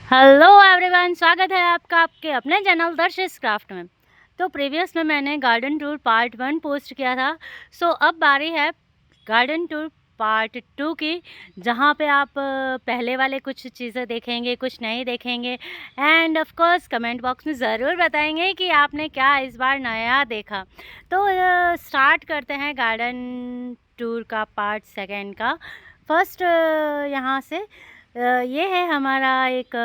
Hello everyone, स्वागत है आपका आपके अपने चैनल दर्शिस क्राफ्ट में। तो प्रीवियस में मैंने गार्डन टूर पार्ट 1 पोस्ट किया था। सो अब बारी है गार्डन टूर पार्ट 2 की, जहां पे आप पहले वाले कुछ चीज़ें देखेंगे, कुछ नहीं देखेंगे end of course comment box में ज़रूर बताएंगे कि आपने क्या इस बार नया देखा। तो स्टार्ट करते हैं गार्डन टूर का पार्ट 2 का। फर्स्ट यहाँ से ये है हमारा एक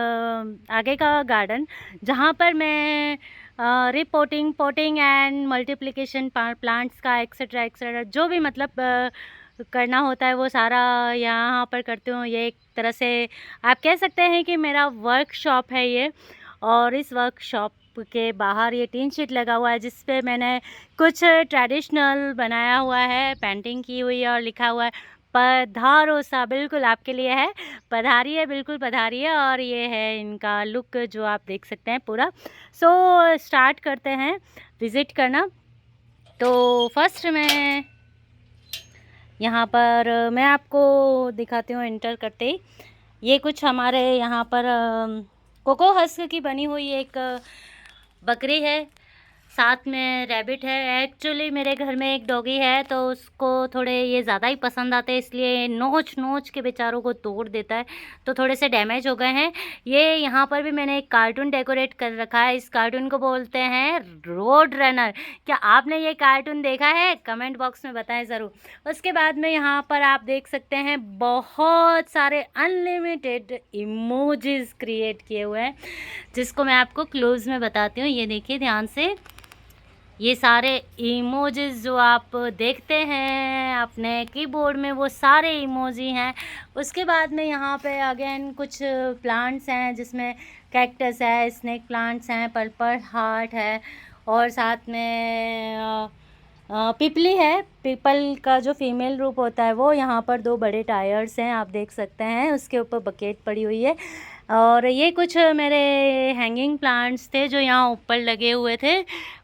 आगे का गार्डन, जहाँ पर मैं reporting Ponting and multiplication plants का एक्सेट्रा एक्सेट्रा जो भी मतलब करना होता है वो सारा यहाँ पर करती हूँ। ये एक तरह से आप कह सकते हैं कि मेरा वर्कशॉप है ये। और इस वर्कशॉप के बाहर ये टीन शीट लगा हुआ है, जिस पे मैंने कुछ ट्रेडिशनल बनाया हुआ है, पेंटिंग की हुई है और लिखा हुआ है पधारो सा। बिल्कुल आपके लिए है, पधारिए, बिल्कुल पधारिए। और ये है इनका लुक जो आप देख सकते हैं पूरा। सो स्टार्ट करते हैं विज़िट करना। तो फर्स्ट में यहाँ पर मैं आपको दिखाती हूँ एंटर करते ही। ये कुछ हमारे यहाँ पर कोको हस्क की बनी हुई एक बकरी है, साथ में रैबिट है। एक्चुअली मेरे घर में एक डॉगी है, तो उसको थोड़े ये ज़्यादा ही पसंद आते हैं, इसलिए नोच नोच के बेचारों को तोड़ देता है, तो थोड़े से डैमेज हो गए हैं। ये यहाँ पर भी मैंने एक कार्टून डेकोरेट कर रखा है। इस कार्टून को बोलते हैं रोड रनर। क्या आपने ये कार्टून देखा है? कमेंट बॉक्स में बताएं ज़रूर। उसके बाद में यहाँ पर आप देख सकते हैं बहुत सारे अनलिमिटेड इमोजीज क्रिएट किए हुए हैं, जिसको मैं आपको क्लोज में बताती हूँ। ये देखिए ध्यान से, ये सारे इमोजीज जो आप देखते हैं अपने कीबोर्ड में, वो सारे इमोजी हैं। उसके बाद में यहाँ पे अगेन कुछ प्लांट्स हैं, जिसमें कैक्टस है, स्नेक प्लांट्स हैं, पर्पल हार्ट है, और साथ में पिपली है। पीपल का जो फीमेल रूप होता है वो। यहाँ पर 2 बड़े टायर्स हैं, आप देख सकते हैं। उसके ऊपर बकेट पड़ी हुई है। और ये कुछ मेरे हैंगिंग प्लांट्स थे जो यहाँ ऊपर लगे हुए थे,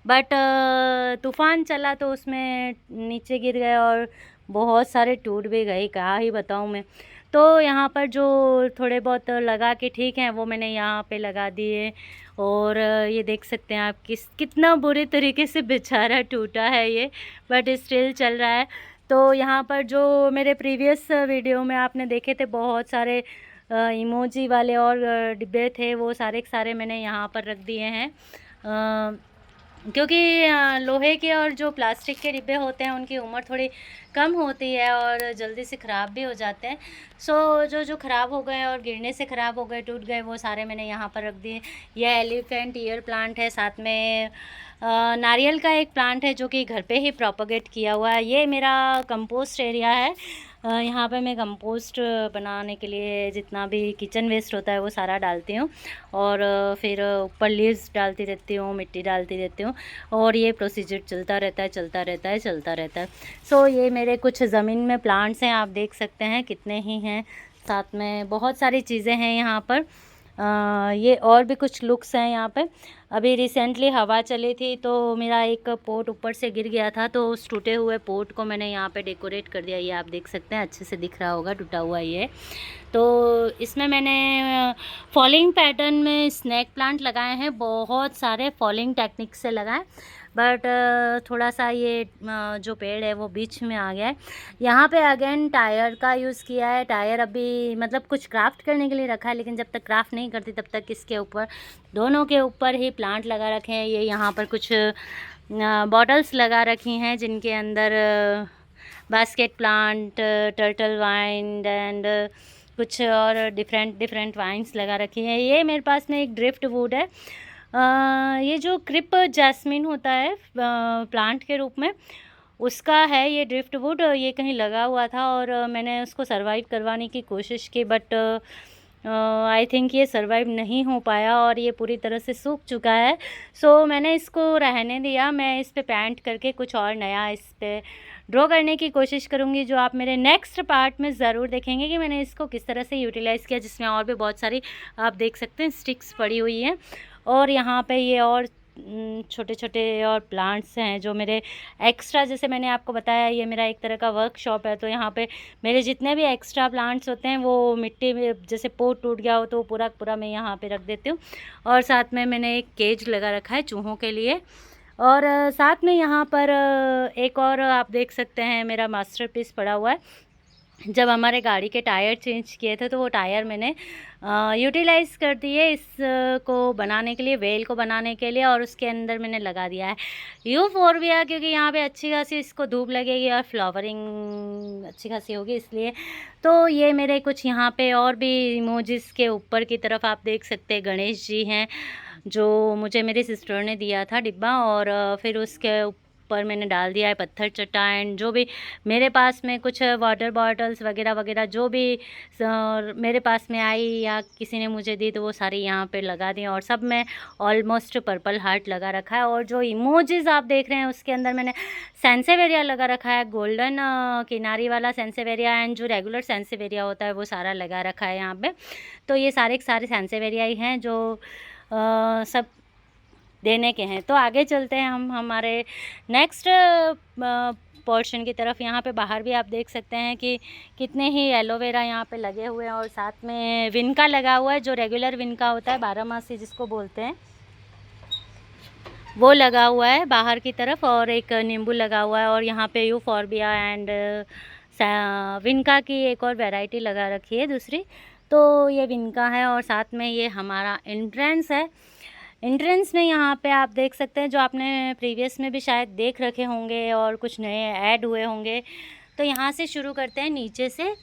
बट तूफ़ान चला तो उसमें नीचे गिर गए और बहुत सारे टूट भी गए, क्या ही बताऊँ मैं। तो यहाँ पर जो थोड़े बहुत लगा के ठीक हैं, वो मैंने यहाँ पे लगा दिए। और ये देख सकते हैं आप कितना बुरे तरीके से बेचारा टूटा है ये, बट स्टिल चल रहा है। तो यहाँ पर जो मेरे प्रीवियस वीडियो में आपने देखे थे बहुत सारे इमोजी वाले और डिब्बे थे, वो सारे के सारे मैंने यहाँ पर रख दिए हैं। क्योंकि लोहे के और जो प्लास्टिक के डिब्बे होते हैं उनकी उम्र थोड़ी कम होती है और जल्दी से ख़राब भी हो जाते हैं। सो जो ख़राब हो गए और गिरने से ख़राब हो गए, टूट गए, वो सारे मैंने यहाँ पर रख दिए। यह एलिफेंट ईयर प्लांट है, साथ में नारियल का एक प्लांट है जो कि घर पे ही प्रोपगेट किया हुआ है। ये मेरा कंपोस्ट एरिया है। यहाँ पे मैं कंपोस्ट बनाने के लिए जितना भी किचन वेस्ट होता है वो सारा डालती हूँ, और फिर ऊपर लीव्स डालती रहती हूँ, मिट्टी डालती रहती हूँ, और ये प्रोसीजर चलता रहता है चलता रहता है चलता रहता है। सो ये मेरे कुछ ज़मीन में प्लांट्स हैं, आप देख सकते हैं कितने ही हैं। साथ में बहुत सारी चीज़ें हैं यहाँ पर। ये और भी कुछ लुक्स हैं यहाँ पे। अभी रिसेंटली हवा चली थी तो मेरा एक पोट ऊपर से गिर गया था, तो उस टूटे हुए पोट को मैंने यहाँ पे डेकोरेट कर दिया। ये आप देख सकते हैं, अच्छे से दिख रहा होगा टूटा हुआ ये। तो इसमें मैंने फॉलिंग पैटर्न में स्नेक प्लांट लगाए हैं, बहुत सारे फॉलिंग टेक्निक से लगाए, बट थोड़ा सा ये जो पेड़ है वो बीच में आ गया है। यहाँ पे अगेन टायर का यूज़ किया है। टायर अभी मतलब कुछ क्राफ्ट करने के लिए रखा है, लेकिन जब तक क्राफ्ट नहीं करती तब तक इसके ऊपर, दोनों के ऊपर ही प्लांट लगा रखे हैं। ये यहाँ पर कुछ बॉटल्स लगा रखी हैं जिनके अंदर basket plant, turtle vine and कुछ और डिफरेंट वाइन्स लगा रखी हैं। ये मेरे पास में एक ड्रिफ्ट वुड है। ये जो क्रिप जैस्मिन होता है प्लांट के रूप में, उसका है ये ड्रिफ्ट वुड। ये कहीं लगा हुआ था और मैंने उसको सरवाइव करवाने की कोशिश की, बट आई थिंक ये सरवाइव नहीं हो पाया और ये पूरी तरह से सूख चुका है। सो मैंने इसको रहने दिया। मैं इस पे पेंट करके कुछ और नया इस पे ड्रॉ करने की कोशिश करूँगी, जो आप मेरे नेक्स्ट पार्ट में ज़रूर देखेंगे कि मैंने इसको किस तरह से यूटिलाइज़ किया, जिसमें और भी बहुत सारी आप देख सकते हैं स्टिक्स पड़ी हुई हैं। और यहाँ पे ये और छोटे छोटे और प्लांट्स हैं जो मेरे एक्स्ट्रा, जैसे मैंने आपको बताया ये मेरा एक तरह का वर्कशॉप है, तो यहाँ पे मेरे जितने भी एक्स्ट्रा प्लांट्स होते हैं वो मिट्टी में, जैसे पोट टूट गया हो तो पूरा पूरा मैं यहाँ पे रख देती हूँ। और साथ में मैंने एक केज लगा रखा है चूहों के लिए। और साथ में यहाँ पर एक और आप देख सकते हैं मेरा मास्टरपीस पड़ा हुआ है। जब हमारे गाड़ी के टायर चेंज किए थे तो वो टायर मैंने यूटिलाइज़ कर दिए इस को बनाने के लिए, वेल को बनाने के लिए, और उसके अंदर मैंने लगा दिया है यूफोरबिया, क्योंकि यहाँ पे अच्छी खासी इसको धूप लगेगी और फ्लावरिंग अच्छी खासी होगी इसलिए। तो ये मेरे कुछ यहाँ पे और भी इमोजीज़ के ऊपर की तरफ आप देख सकते हैं गणेश जी हैं, जो मुझे मेरी सिस्टर ने दिया था डिब्बा, और फिर उसके पर मैंने डाल दिया है पत्थर चट्टान। जो भी मेरे पास में कुछ वाटर बॉटल्स वगैरह वगैरह जो भी मेरे पास में आई या किसी ने मुझे दी तो वो सारी यहाँ पे लगा दी, और सब में ऑलमोस्ट पर्पल हार्ट लगा रखा है। और जो इमोजीज आप देख रहे हैं उसके अंदर मैंने सेंसेवेरिया लगा रखा है, गोल्डन किनारी वाला सेंसेवेरिया, एंड जो रेगुलर सेंसेवेरिया होता है वो सारा लगा रखा है यहाँ पे। तो ये सारे सेंसेवेरिया ही हैं जो सब देने के हैं। तो आगे चलते हैं हम हमारे नेक्स्ट पोर्शन की तरफ। यहाँ पे बाहर भी आप देख सकते हैं कि कितने ही एलोवेरा यहाँ पे लगे हुए हैं, और साथ में विनका लगा हुआ है, जो रेगुलर विनका होता है, 12 मासी जिसको बोलते हैं, वो लगा हुआ है बाहर की तरफ, और एक नींबू लगा हुआ है। और यहाँ पे यूफोरबिया एंड विनका की एक और वैरायटी लगा रखी है दूसरी। तो ये विनका है, और साथ में ये हमारा एंट्रेंस है। एंट्रेंस में यहाँ पे आप देख सकते हैं, जो आपने प्रीवियस में भी शायद देख रखे होंगे और कुछ नए ऐड हुए होंगे। तो यहाँ से शुरू करते हैं नीचे से।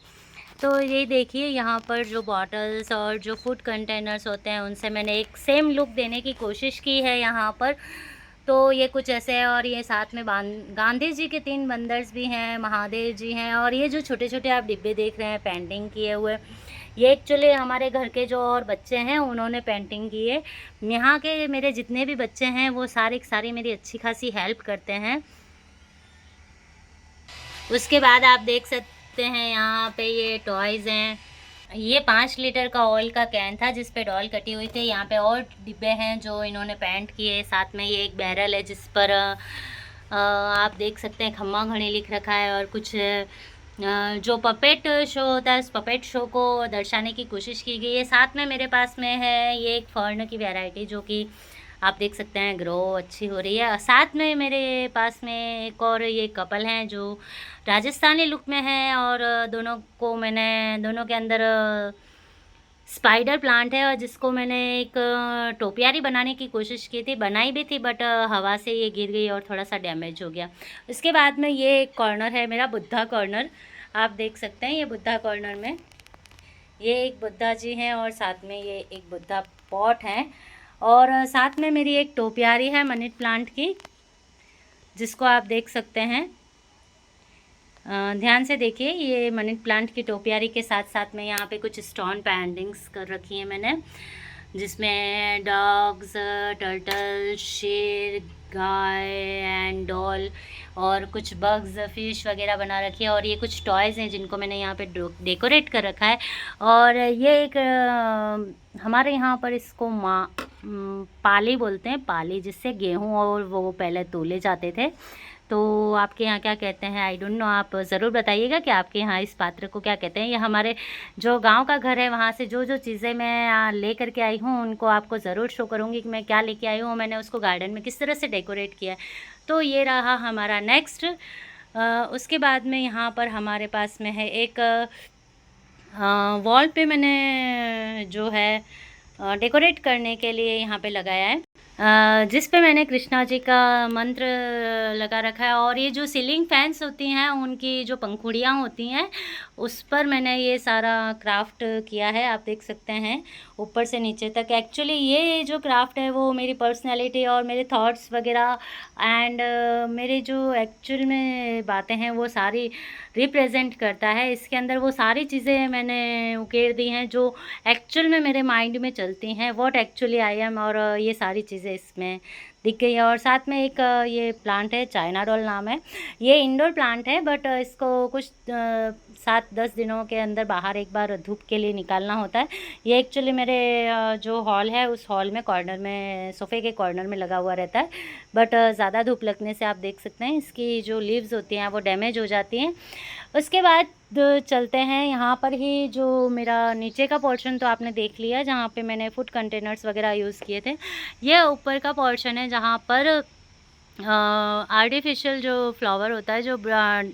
तो ये देखिए यहाँ पर जो बॉटल्स और जो फूड कंटेनर्स होते हैं उनसे मैंने एक सेम लुक देने की कोशिश की है यहाँ पर। तो ये कुछ ऐसे है, और ये साथ में गांधी जी के 3 बंदर्स भी हैं, महादेव जी हैं, और ये जो छोटे छोटे आप डिब्बे देख रहे हैं पेंटिंग किए हुए, ये एक्चुअली हमारे घर के जो और बच्चे हैं उन्होंने पेंटिंग की है। यहाँ के मेरे जितने भी बच्चे हैं वो सारी मेरी अच्छी खासी हेल्प करते हैं। उसके बाद आप देख सकते हैं यहाँ पे ये टॉयज़ हैं। ये 5 लीटर का ऑयल का कैन था जिस पे डॉल कटी हुई थी। यहाँ पे और डिब्बे हैं जो इन्होंने पेंट किए। साथ में ये एक बैरल है जिस पर आप देख सकते हैं खम्मा घड़ी लिख रखा है, और कुछ जो पपेट शो होता है उस पपेट शो को दर्शाने की कोशिश की गई है। साथ में मेरे पास में है ये एक फर्न की वैरायटी जो कि आप देख सकते हैं ग्रो अच्छी हो रही है। साथ में मेरे पास में एक और ये कपल हैं जो राजस्थानी लुक में है, और दोनों के अंदर स्पाइडर प्लांट है, और जिसको मैंने एक टोपियारी बनाने की कोशिश की थी, बनाई भी थी, बट हवा से ये गिर गई और थोड़ा सा डैमेज हो गया। उसके बाद में ये एक कॉर्नर है मेरा, बुद्धा कॉर्नर। आप देख सकते हैं ये बुद्धा कॉर्नर में ये एक बुद्धा जी हैं, और साथ में ये एक बुद्धा पॉट है, और साथ में मेरी एक टोपियारी है मनी प्लांट की, जिसको आप देख सकते हैं। ध्यान से देखिए, ये मनी प्लांट की टोपियारी के साथ साथ में यहाँ पे कुछ स्टोन पेंटिंग्स कर रखी है मैंने, जिसमें डॉग्स, टर्टल, शेर, गाय एंड डॉल, और कुछ बग्स, फिश वगैरह बना रखी है। और ये कुछ टॉयज़ हैं जिनको मैंने यहाँ पे डेकोरेट कर रखा है। और ये एक हमारे यहाँ पर इसको पाली बोलते हैं, पाली, जिससे गेहूँ और वो पहले तोले जाते थे। तो आपके यहाँ क्या कहते हैं आई डोंट नो, आप ज़रूर बताइएगा कि आपके यहाँ इस पात्र को क्या कहते हैं। ये हमारे जो गांव का घर है वहाँ से जो जो चीज़ें मैं ले करके आई हूँ उनको आपको ज़रूर शो करूँगी कि मैं क्या लेके आई हूँ, मैंने उसको गार्डन में किस तरह से डेकोरेट किया है। तो ये रहा हमारा नेक्स्ट। उसके बाद में यहाँ पर हमारे पास में है एक वॉल पे मैंने जो है डेकोरेट करने के लिए यहाँ पे लगाया है, जिस पे मैंने कृष्णा जी का मंत्र लगा रखा है। और ये जो सीलिंग फैंस होती हैं उनकी जो पंखुड़ियाँ होती हैं उस पर मैंने ये सारा क्राफ्ट किया है, आप देख सकते हैं ऊपर से नीचे तक। एक्चुअली ये जो क्राफ्ट है वो मेरी पर्सनैलिटी और मेरे थॉट्स वगैरह एंड मेरे जो एक्चुअल में बातें हैं वो सारी रिप्रेजेंट करता है। इसके अंदर वो सारी चीज़ें मैंने उकेर दी हैं जो एक्चुअल में मेरे माइंड में चलती हैं, व्हाट एक्चुअली आई एम, और ये सारी चीज़ें इसमें दिख गई है। और साथ में एक ये प्लांट है, चाइना डॉल नाम है। ये इंडोर प्लांट है, बट इसको कुछ 7-10 दिनों के अंदर बाहर एक बार धूप के लिए निकालना होता है। ये एक्चुअली मेरे जो हॉल है उस हॉल में कॉर्नर में, सोफ़े के कॉर्नर में लगा हुआ रहता है, बट ज़्यादा धूप लगने से आप देख सकते हैं इसकी जो लीव्स होती हैं वो डैमेज हो जाती हैं। उसके बाद चलते हैं यहाँ पर ही, जो मेरा नीचे का पोर्शन तो आपने देख लिया जहाँ पे मैंने फूड कंटेनर्स वगैरह यूज़ किए थे। ये ऊपर का पोर्शन है जहाँ पर आर्टिफिशियल जो फ्लावर होता है जो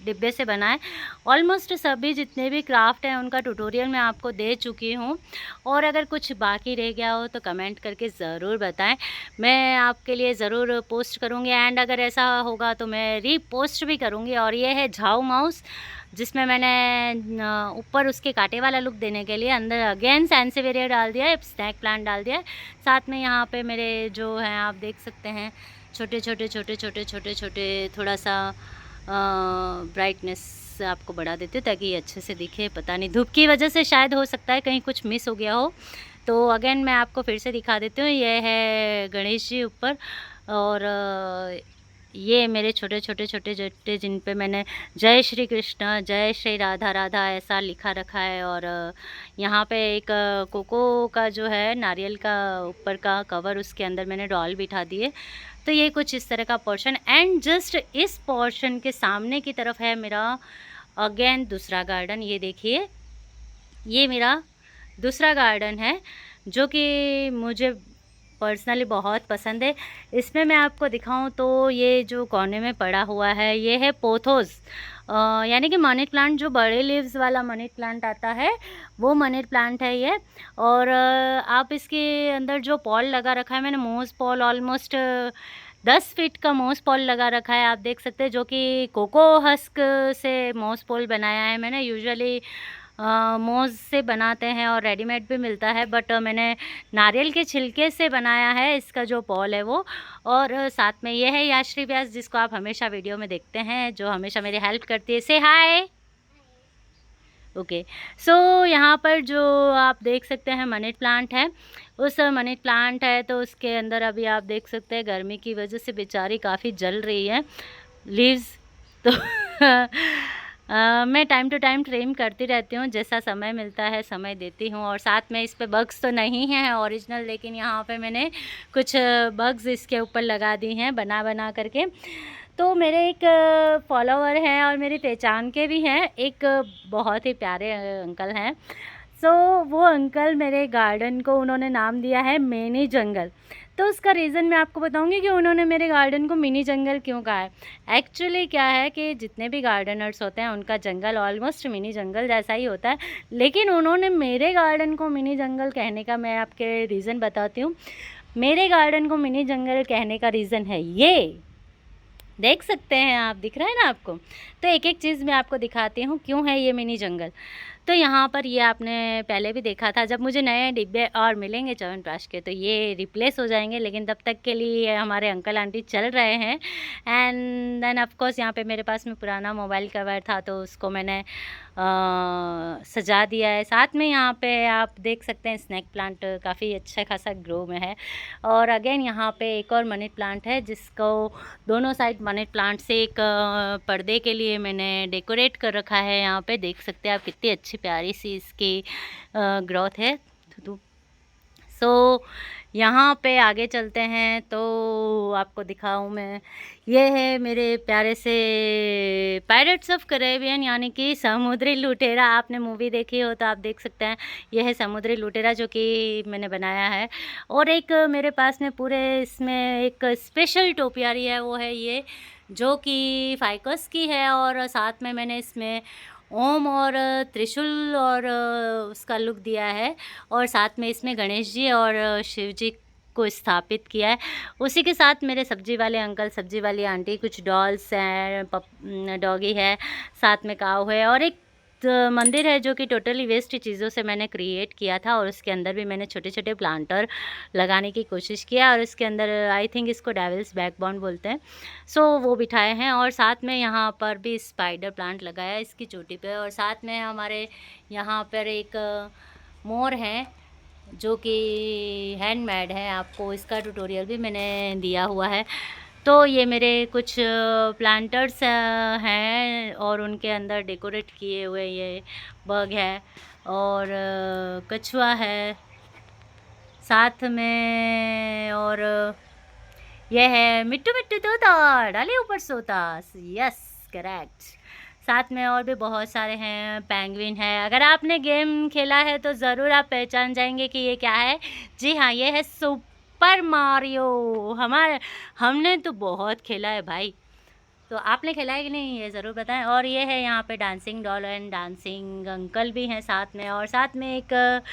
डिब्बे से बना है। ऑलमोस्ट सभी जितने भी क्राफ्ट हैं उनका ट्यूटोरियल मैं आपको दे चुकी हूँ, और अगर कुछ बाकी रह गया हो तो कमेंट करके ज़रूर बताएं, मैं आपके लिए ज़रूर पोस्ट करूँगी। एंड अगर ऐसा होगा तो मैं रीपोस्ट भी करूँगी। और ये है झाऊ माउस, जिसमें मैंने ऊपर उसके कांटे वाला लुक देने के लिए अंदर अगेन सैंसेवेरिया डाल दिया है, स्नैक प्लांट डाल दिया है। साथ में यहाँ पे मेरे जो हैं आप देख सकते हैं छोटे छोटे थोड़ा सा ब्राइटनेस आपको बढ़ा देते हैं ताकि ये अच्छे से दिखे। पता नहीं धूप की वजह से शायद हो सकता है कहीं कुछ मिस हो गया हो, तो अगेन मैं आपको फिर से दिखा देती हूँ। ये है गणेश जी ऊपर, और ये मेरे छोटे छोटे जिन पे मैंने जय श्री कृष्ण, जय श्री राधा राधा ऐसा लिखा रखा है। और यहाँ पे एक कोको का जो है नारियल का ऊपर का कवर, उसके अंदर मैंने डॉल बिठा दिए। तो ये कुछ इस तरह का पोर्शन। एंड जस्ट इस पोर्शन के सामने की तरफ है मेरा अगेन दूसरा गार्डन। ये देखिए, ये मेरा दूसरा गार्डन है जो कि मुझे पर्सनली बहुत पसंद है। इसमें मैं आपको दिखाऊं तो ये जो कोने में पड़ा हुआ है ये है पोथोस, यानी कि मनी प्लांट, जो बड़े लीव्स वाला मनी प्लांट आता है वो मनी प्लांट है ये। और आप इसके अंदर जो पॉल लगा रखा है, मैंने मोस पॉल ऑलमोस्ट 10 फीट का मोस पॉल लगा रखा है, आप देख सकते हैं, जो कि कोको हस्क से मोस पॉल बनाया है मैंने। यूजुअली मोज़ से बनाते हैं और रेडीमेड भी मिलता है, बट मैंने नारियल के छिलके से बनाया है इसका जो पॉल है वो। और साथ में ये है याश्री व्यास, जिसको आप हमेशा वीडियो में देखते हैं, जो हमेशा मेरी हेल्प करती है। से हाय। ओके, सो यहाँ पर जो आप देख सकते हैं मनी प्लांट है, उस मनी प्लांट है तो उसके अंदर अभी आप देख सकते हैं गर्मी की वजह से बेचारी काफ़ी जल रही है लीव्स। तो मैं टाइम टू टाइम ट्रिम करती रहती हूँ, जैसा समय मिलता है समय देती हूँ। और साथ में इस पे बग्स तो नहीं हैं ओरिजिनल, लेकिन यहाँ पे मैंने कुछ बग्स इसके ऊपर लगा दी हैं बना करके। तो मेरे एक फॉलोवर हैं और मेरी पहचान के भी हैं, एक बहुत ही प्यारे अंकल हैं। सो वो अंकल मेरे गार्डन को उन्होंने नाम दिया है मिनी जंगल। तो उसका रीज़न मैं आपको बताऊंगी कि उन्होंने मेरे गार्डन को मिनी जंगल क्यों कहा है। एक्चुअली क्या है कि जितने भी गार्डनर्स होते हैं उनका जंगल ऑलमोस्ट मिनी जंगल जैसा ही होता है, लेकिन उन्होंने मेरे गार्डन को मिनी जंगल कहने का मैं आपके रीज़न बताती हूँ। मेरे गार्डन को मिनी जंगल कहने का रीज़न है, ये देख सकते हैं आप, दिख रहा है ना आपको। तो एक एक चीज़ मैं आपको दिखाती हूँ क्यों है ये मिनी जंगल। तो यहाँ पर ये आपने पहले भी देखा था, जब मुझे नए डिब्बे और मिलेंगे च्यवनप्राश के तो ये रिप्लेस हो जाएंगे, लेकिन तब तक के लिए हमारे अंकल आंटी चल रहे हैं। एंड देन ऑफ कोर्स यहाँ पे मेरे पास में पुराना मोबाइल कवर था तो उसको मैंने सजा दिया है। साथ में यहाँ पे आप देख सकते हैं स्नैक प्लांट काफ़ी अच्छा खासा ग्रो में है। और अगेन यहाँ पे एक और मनी प्लांट है जिसको दोनों साइड मनी प्लांट से एक पर्दे के लिए मैंने डेकोरेट कर रखा है। यहाँ पे देख सकते हैं आप कितनी अच्छी प्यारी सी इसकी ग्रोथ है। सो यहाँ पे आगे चलते हैं तो आपको दिखाऊँ मैं, ये है मेरे प्यारे से पायरेट्स ऑफ कैरेबियन, यानी कि समुद्री लुटेरा। आपने मूवी देखी हो तो आप देख सकते हैं, ये है समुद्री लुटेरा जो कि मैंने बनाया है। और एक मेरे पास में पूरे इसमें एक स्पेशल टोपियारी है, वो है ये जो कि फाइकस की है। और साथ में मैंने इसमें ओम और त्रिशूल और उसका लुक दिया है, और साथ में इसमें गणेश जी और शिव जी को स्थापित किया है। उसी के साथ मेरे सब्जी वाले अंकल, सब्जी वाली आंटी, कुछ डॉल्स हैं, डॉगी है, साथ में काऊ है, और एक मंदिर है जो कि टोटली वेस्ट चीज़ों से मैंने क्रिएट किया था। और उसके अंदर भी मैंने छोटे छोटे प्लांटर लगाने की कोशिश किया, और उसके अंदर आई थिंक इसको डेविल्स बैकबोन बोलते हैं, सो वो बिठाए हैं। और साथ में यहाँ पर भी स्पाइडर प्लांट लगाया इसकी चोटी पे। और साथ में हमारे यहाँ पर एक मोर है जो कि हैंडमेड है। आपको इसका ट्यूटोरियल भी मैंने दिया हुआ है। तो ये मेरे कुछ प्लांटर्स हैं और उनके अंदर डेकोरेट किए हुए ये बग है और कछुआ है साथ में, और यह है मिट्टू मिट्टू तोता डाले ऊपर सोता। Yes, correct. साथ में और भी बहुत सारे हैं, पेंगुइन है। अगर आपने गेम खेला है तो ज़रूर आप पहचान जाएंगे कि ये क्या है। जी हाँ, ये है सुपर मारियो। हमने तो बहुत खेला है भाई, तो आपने खेला है कि नहीं ये ज़रूर बताएं। और ये है यहाँ पे dancing doll and dancing uncle भी हैं साथ में, और साथ में एक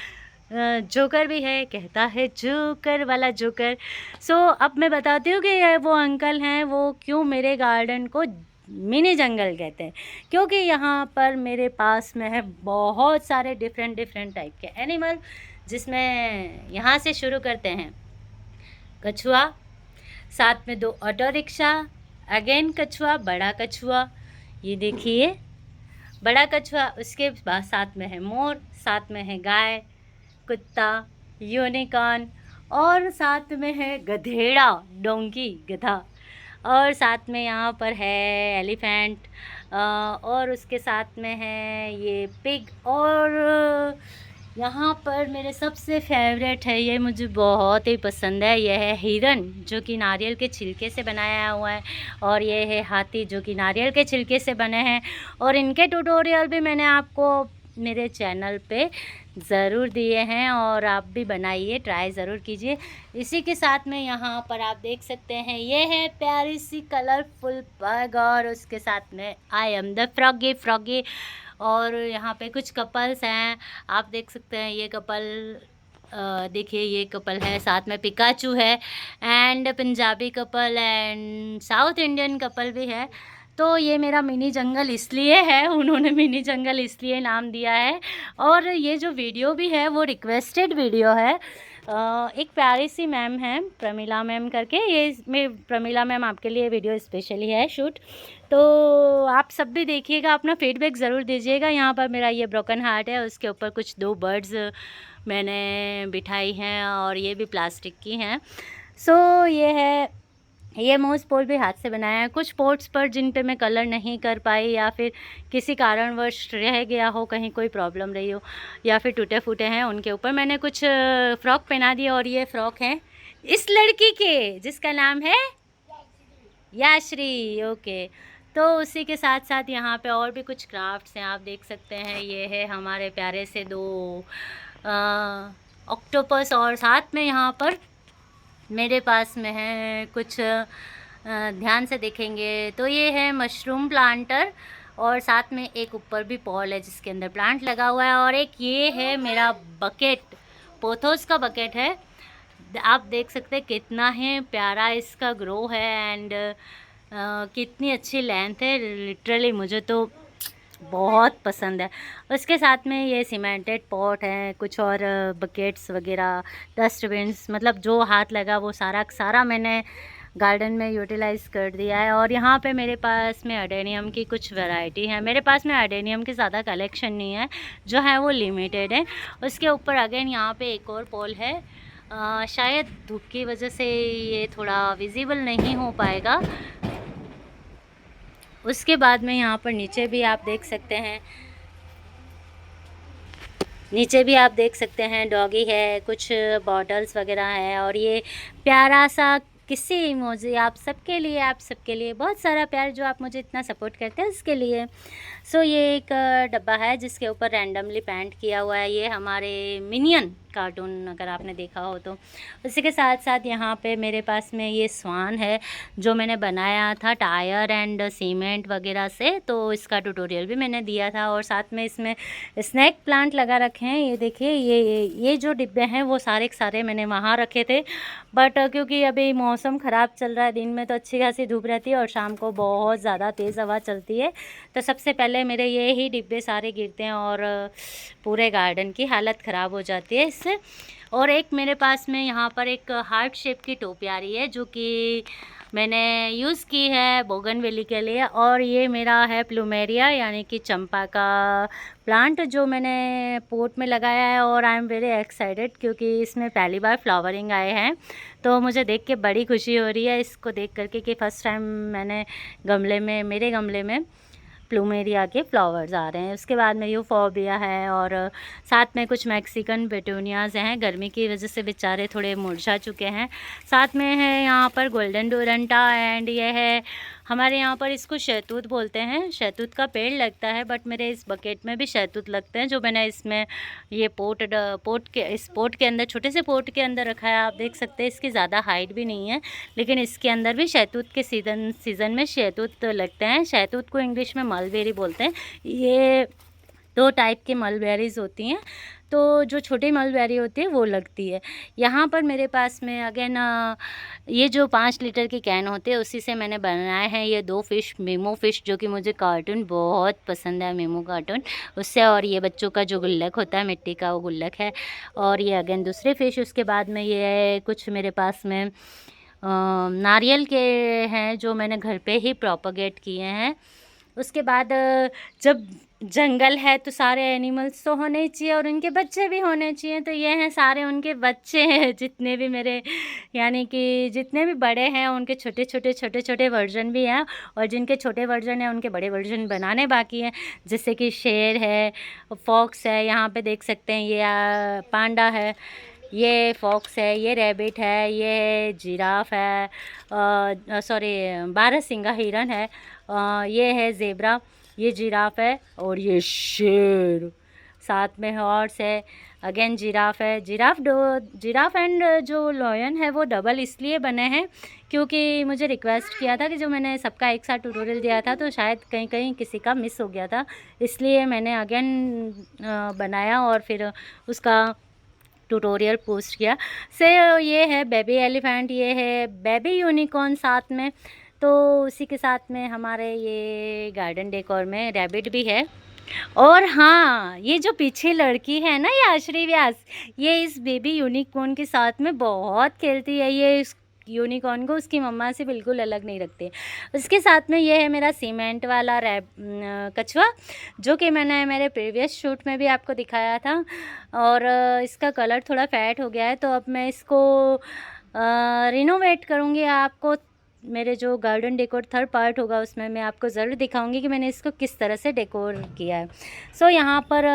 जोकर भी है, कहता है जोकर वाला जोकर। सो अब मैं बताती हूँ कि ये वो अंकल हैं वो क्यों मेरे गार्डन को मिनी जंगल कहते हैं। क्योंकि यहाँ पर मेरे पास में है बहुत सारे डिफरेंट डिफरेंट टाइप के एनिमल, जिसमें यहाँ से शुरू करते हैं। कछुआ, साथ में 2 ऑटो रिक्शा, अगेन कछुआ, बड़ा कछुआ, ये देखिए बड़ा कछुआ। उसके बाद साथ में है मोर, साथ में है गाय, कुत्ता, यूनिकॉर्न, और साथ में है गधेड़ा, डोंकी, गधा, और साथ में यहाँ पर है एलिफेंट, और उसके साथ में है ये पिग, और यहाँ पर मेरे सबसे फेवरेट है, ये मुझे बहुत ही पसंद है, यह है हिरन जो कि नारियल के छिलके से बनाया हुआ है, और ये है हाथी जो कि नारियल के छिलके से बने हैं। और इनके ट्यूटोरियल भी मैंने आपको मेरे चैनल पे ज़रूर दिए हैं, और आप भी बनाइए, ट्राई ज़रूर कीजिए। इसी के साथ में यहाँ पर आप देख सकते हैं ये है प्यारी सी कलरफुल पग, और उसके साथ में I am the froggy froggy. और यहाँ पे कुछ कपल्स हैं, आप देख सकते हैं ये कपल, देखिए ये कपल है, साथ में पिकाचू है, and Punjabi couple and south Indian couple भी है। तो ये मेरा मिनी जंगल इसलिए है, उन्होंने मिनी जंगल इसलिए नाम दिया है। और ये जो वीडियो भी है वो रिक्वेस्टेड वीडियो है। एक प्यारी सी मैम है प्रमिला मैम करके, ये मैं प्रमिला मैम आपके लिए वीडियो स्पेशली है शूट। तो आप सब भी देखिएगा, अपना फीडबैक ज़रूर दीजिएगा। यहाँ पर मेरा ये ब्रोकन हार्ट है, उसके ऊपर कुछ 2 बर्ड्स मैंने बिठाई हैं, और ये भी प्लास्टिक की हैं। सो ये है, ये मोज पोल भी हाथ से बनाया है। कुछ पोर्ट्स पर जिन पे मैं कलर नहीं कर पाई, या फिर किसी कारणवश रह गया हो, कहीं कोई प्रॉब्लम रही हो, या फिर टूटे फूटे हैं, उनके ऊपर मैंने कुछ फ्रॉक पहना दिए। और ये फ्रॉक है इस लड़की के जिसका नाम है याश्री। ओके, तो उसी के साथ साथ यहाँ पे और भी कुछ क्राफ्ट्स हैं, आप देख सकते हैं। ये है हमारे प्यारे से 2 ऑक्टोपस, और साथ में यहाँ पर मेरे पास में है कुछ, ध्यान से देखेंगे तो ये है मशरूम प्लांटर, और साथ में एक ऊपर भी पॉल है जिसके अंदर प्लांट लगा हुआ है, और एक ये है मेरा बकेट, पोथोस का बकेट है। आप देख सकते हैं कितना है प्यारा इसका ग्रो है, एंड कितनी अच्छी लेंथ है, लिटरली मुझे तो बहुत पसंद है। उसके साथ में ये सीमेंटेड पॉट हैं, कुछ और बकेट्स वगैरह, डस्टबिन्स, मतलब जो हाथ लगा वो सारा मैंने गार्डन में यूटिलाइज़ कर दिया है। और यहाँ पे मेरे पास में अडेनियम की कुछ वैरायटी है। मेरे पास में अडेनियम की ज़्यादा कलेक्शन नहीं है, जो है वो लिमिटेड है। उसके ऊपर अगेन यहाँ पे एक और पोल है, शायद धूप की वजह से ये थोड़ा विजिबल नहीं हो पाएगा। उसके बाद में यहाँ पर नीचे भी आप देख सकते हैं, नीचे भी आप देख सकते हैं डॉगी है, कुछ बॉटल्स वगैरह है, और ये प्यारा सा किसी इमोजी आप सबके लिए बहुत सारा प्यार, जो आप मुझे इतना सपोर्ट करते हैं उसके लिए। सो ये एक डब्बा है जिसके ऊपर रैंडमली पेंट किया हुआ है, ये हमारे मिनियन कार्टून अगर आपने देखा हो तो। उसी के साथ साथ यहाँ पे मेरे पास में ये स्वान है जो मैंने बनाया था टायर एंड सीमेंट वगैरह से, तो इसका ट्यूटोरियल भी मैंने दिया था। और साथ में इसमें स्नैक प्लांट लगा रखे हैं, ये देखिए ये जो डिब्बे हैं वो सारे के सारे मैंने वहाँ रखे थे, बट क्योंकि अभी मौसम ख़राब चल रहा है, दिन में तो अच्छी खासी धूप रहती है और शाम को बहुत ज़्यादा तेज़ हवा चलती है, तो सबसे पहले मेरे ये ही डिब्बे सारे गिरते हैं और पूरे गार्डन की हालत ख़राब हो जाती है इससे। और एक मेरे पास में यहाँ पर एक हार्ट शेप की टोपी आ रही है, जो कि मैंने यूज़ की है बोगनवेली के लिए। और ये मेरा है प्लूमेरिया यानी कि चंपा का प्लांट जो मैंने पोट में लगाया है। और आई एम वेरी एक्साइटेड क्योंकि इसमें पहली बार फ्लावरिंग आए हैं, तो मुझे देख के बड़ी खुशी हो रही है इसको देख करके कि फ़र्स्ट टाइम मैंने मेरे गमले में प्लूमेरिया के फ्लावर्स आ रहे हैं। उसके बाद में यूफोर्बिया है और साथ में कुछ मैक्सिकन पेटूनियाज़ हैं, गर्मी की वजह से बेचारे थोड़े मुरझा चुके हैं। साथ में है यहाँ पर गोल्डन डोरंटा एंड ये है हमारे यहाँ पर इसको शहतूत बोलते हैं। शहतूत का पेड़ लगता है, बट मेरे इस बकेट में भी शहतूत लगते हैं जो मैंने इसमें ये इस पोट के अंदर, छोटे से पोट के अंदर रखा है। आप देख सकते हैं इसकी ज़्यादा हाइट भी नहीं है, लेकिन इसके अंदर भी शहतूत के सीज़न में शहतूत लगते हैं। शहतूत को इंग्लिश में मलबेरी बोलते हैं। ये 2 टाइप के मलबेरीज़ होती हैं, तो जो छोटी मलबेरी होती है वो लगती है। यहाँ पर मेरे पास में अगेन ये जो 5 लीटर की कैन होती है उसी से मैंने बनाए हैं ये 2 फ़िश, मीमो फ़िश, जो कि मुझे कार्टून बहुत पसंद है, मीमो कार्टून उससे। और ये बच्चों का जो गुल्लक होता है मिट्टी का, वो गुल्लक है। और ये अगेन दूसरे फ़िश। उसके बाद में ये कुछ मेरे पास में नारियल के हैं जो मैंने घर पे ही प्रोपगेट किए हैं। उसके बाद जब जंगल है तो सारे एनिमल्स तो होने ही चाहिए और उनके बच्चे भी होने चाहिए, तो ये हैं सारे उनके बच्चे हैं जितने भी मेरे, यानी कि जितने भी बड़े हैं उनके छोटे छोटे वर्जन भी हैं, और जिनके छोटे वर्जन हैं उनके बड़े वर्जन बनाने बाकी हैं। जैसे कि शेर है, फॉक्स है, यहाँ पे देख सकते हैं ये पांडा है, ये फॉक्स है, ये रैबिट है, ये जिराफ है, सॉरी बारहसिंगा हिरन है, ये है ज़ेब्रा, ये जिराफ है, और ये शेर। साथ में हॉर्स है, अगेन जिराफ है। जिराफ एंड जो लॉयन है वो डबल इसलिए बने हैं क्योंकि मुझे रिक्वेस्ट किया था कि जो मैंने सबका एक साथ ट्यूटोरियल दिया था तो शायद कहीं किसी का मिस हो गया था, इसलिए मैंने अगेन बनाया और फिर उसका ट्यूटोरियल पोस्ट किया। से ये है बेबी एलिफेंट, ये है बेबी यूनिकॉर्न साथ में। तो उसी के साथ में हमारे ये गार्डन डेकोर में रैबिट भी है। और हाँ, ये जो पीछे लड़की है ना, ये आश्री व्यास, ये इस बेबी यूनिकॉर्न के साथ में बहुत खेलती है। ये इस यूनिकॉर्न को उसकी मम्मा से बिल्कुल अलग नहीं रखते। उसके साथ में ये है मेरा सीमेंट वाला कछुआ, जो कि मैंने मेरे प्रीवियस शूट में भी आपको दिखाया था। और इसका कलर थोड़ा फैट हो गया है, तो अब मैं इसको रिनोवेट करूँगी। आपको मेरे जो गार्डन डेकोर थर्ड पार्ट होगा उसमें मैं आपको ज़रूर दिखाऊंगी कि मैंने इसको किस तरह से डेकोर किया है। सो यहाँ पर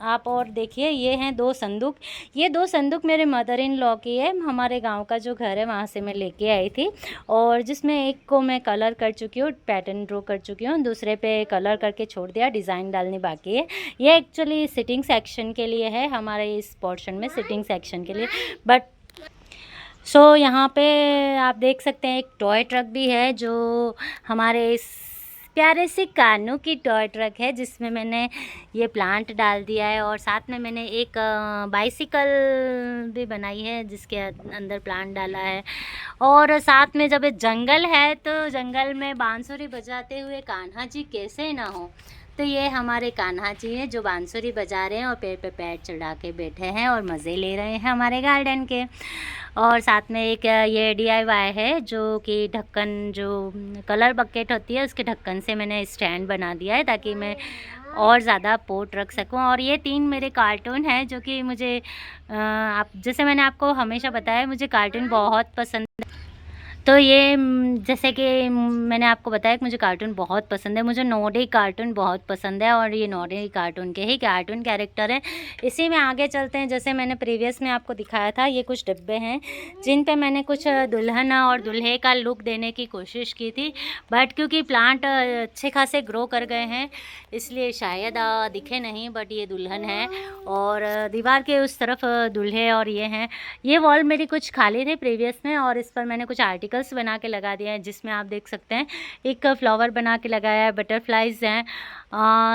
आप और देखिए, ये हैं 2 संदूक। ये 2 संदूक मेरे मदर इन लॉ की है, हमारे गांव का जो घर है वहाँ से मैं लेके आई थी। और जिसमें एक को मैं कलर कर चुकी हूँ, पैटर्न ड्रॉ कर चुकी हूँ, दूसरे पे कलर करके छोड़ दिया, डिज़ाइन डालनी बाकी है। ये एक्चुअली सिटिंग सेक्शन के लिए है, हमारे इस पोर्शन में सिटिंग सेक्शन के लिए। बट यहाँ पे आप देख सकते हैं एक टॉय ट्रक भी है जो हमारे इस प्यारे से कानू की टॉय ट्रक है, जिसमें मैंने ये प्लांट डाल दिया है। और साथ में मैंने एक बाइसिकल भी बनाई है जिसके अंदर प्लांट डाला है। और साथ में जब जंगल है तो जंगल में बांसुरी बजाते हुए कान्हा जी कैसे ना हो, तो ये हमारे कान्हा जी हैं जो बांसुरी बजा रहे हैं और पेड़ पे पैर चढ़ा के बैठे हैं और मज़े ले रहे हैं हमारे गार्डन के। और साथ में एक ये DIY है जो कि ढक्कन, जो कलर बकेट होती है उसके ढक्कन से मैंने स्टैंड बना दिया है ताकि मैं और ज़्यादा पोट रख सकूं। और ये 3 मेरे कार्टून हैं जो कि मुझे आप जैसे मैंने आपको हमेशा बताया, मुझे कार्टून बहुत पसंद है। तो ये जैसे कि मैंने आपको बताया कि मुझे कार्टून बहुत पसंद है, मुझे नोडी कार्टून बहुत पसंद है और ये नोडी कार्टून के ही कार्टून कैरेक्टर हैं। इसी में आगे चलते हैं। जैसे मैंने प्रीवियस में आपको दिखाया था, ये कुछ डिब्बे हैं जिन पे मैंने कुछ दुल्हन और दूल्हे का लुक देने की कोशिश की थी, बट क्योंकि प्लांट अच्छे खासे ग्रो कर गए हैं इसलिए शायद दिखे नहीं, बट ये दुल्हन है और दीवार के उस तरफ दूल्हे और ये हैं। ये वॉल मेरी कुछ खाली थी प्रीवियस में और इस पर मैंने कुछ आर्टिकल बना के लगा दिया है, जिसमें आप देख सकते हैं एक फ्लावर बना के लगाया है, बटरफ्लाइज हैं,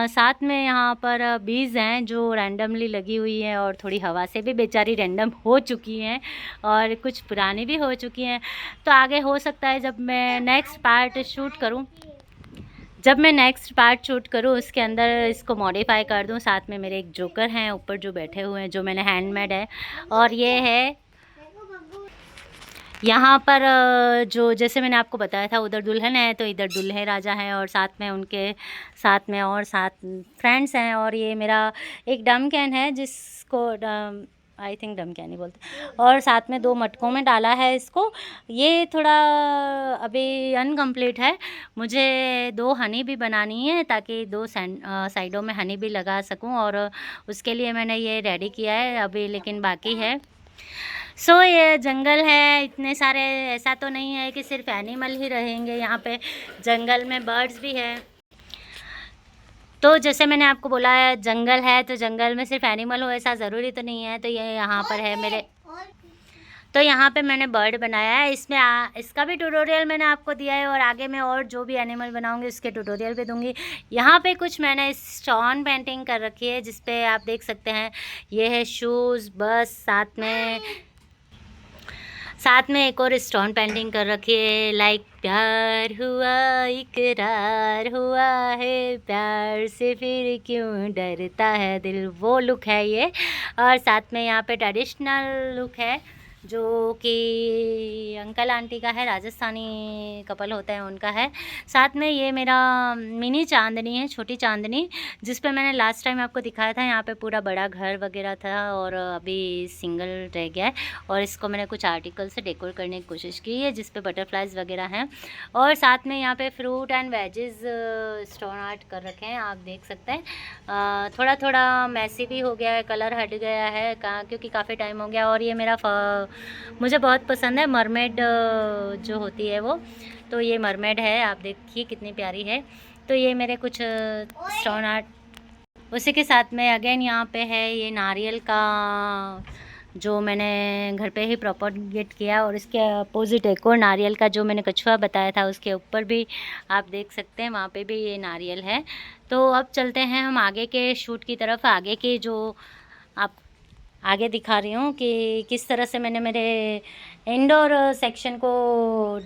साथ में यहाँ पर बीज हैं जो रैंडमली लगी हुई हैं और थोड़ी हवा से भी बेचारी रैंडम हो चुकी हैं और कुछ पुरानी भी हो चुकी हैं। तो आगे हो सकता है जब मैं नेक्स्ट पार्ट शूट करूँ उसके अंदर इसको मॉडिफाई कर दूँ। साथ में मेरे एक जोकर हैं ऊपर जो बैठे हुए हैं, जो मैंने हैंडमेड है। और ये है यहाँ पर जो जैसे मैंने आपको बताया था उधर दुल्हन है, तो इधर दूल्हे राजा हैं और साथ में उनके साथ में और 7 फ्रेंड्स हैं। और ये मेरा एक डम कैन है जिसको आई थिंक डम कैन ही बोलते, और साथ में 2 मटकों में डाला है इसको। ये थोड़ा अभी अनकम्प्लीट है, मुझे 2 हनी भी बनानी है ताकि 2 साइडों में हनी भी लगा सकूं, और उसके लिए मैंने ये रेडी किया है अभी, लेकिन बाकी है। ये जंगल है इतने सारे, ऐसा तो नहीं है कि सिर्फ एनिमल ही रहेंगे यहाँ पे, जंगल में बर्ड्स भी है। तो जैसे मैंने आपको बोला है जंगल है, तो जंगल में सिर्फ एनिमल हो ऐसा ज़रूरी तो नहीं है। तो ये यहाँ पर है मेरे, तो यहाँ पे मैंने बर्ड बनाया है। इसमें इसका भी ट्यूटोरियल मैंने आपको दिया है, और आगे मैं और जो भी एनिमल बनाऊंगी उसके ट्यूटोरियल भी दूंगी। यहाँ पे कुछ मैंने स्टोन पेंटिंग कर रखी है जिस पे आप देख सकते हैं, ये है शूज़, बस साथ में एक और स्टोन पेंटिंग कर रखी है, लाइक प्यार हुआ इकरार हुआ है, प्यार से फिर क्यों डरता है दिल, वो लुक है ये। और साथ में यहाँ पे ट्रेडिशनल लुक है जो कि अंकल आंटी का है, राजस्थानी कपल होता है उनका है। साथ में ये मेरा मिनी चांदनी है, छोटी चांदनी, जिस पे मैंने लास्ट टाइम आपको दिखाया था। यहाँ पे पूरा बड़ा घर वगैरह था और अभी सिंगल रह गया है, और इसको मैंने कुछ आर्टिकल से डेकोर करने की कोशिश की है जिस पे बटरफ्लाइज वगैरह हैं। और साथ में यहाँ पे fruit and wages stone art कर रखे हैं, आप देख सकते हैं। थोड़ा थोड़ा मैसी भी हो गया है, कलर हट गया है क्योंकि काफ़ी टाइम हो गया। और ये मेरा मुझे बहुत पसंद है मरमेड जो होती है वो, तो ये मरमेड है, आप देखिए कितनी प्यारी है। तो ये मेरे कुछ स्टोन आर्ट, उसी के साथ में अगेन यहाँ पे है ये नारियल का, जो मैंने घर पे ही प्रोपोगेट किया, और इसके अपोजिट एक और नारियल का जो मैंने कछुआ बताया था उसके ऊपर भी आप देख सकते हैं, वहाँ पे भी ये नारियल है। तो अब चलते हैं हम आगे के शूट की तरफ। आगे के जो आप आगे दिखा रही हूँ कि किस तरह से मैंने मेरे इंडोर सेक्शन को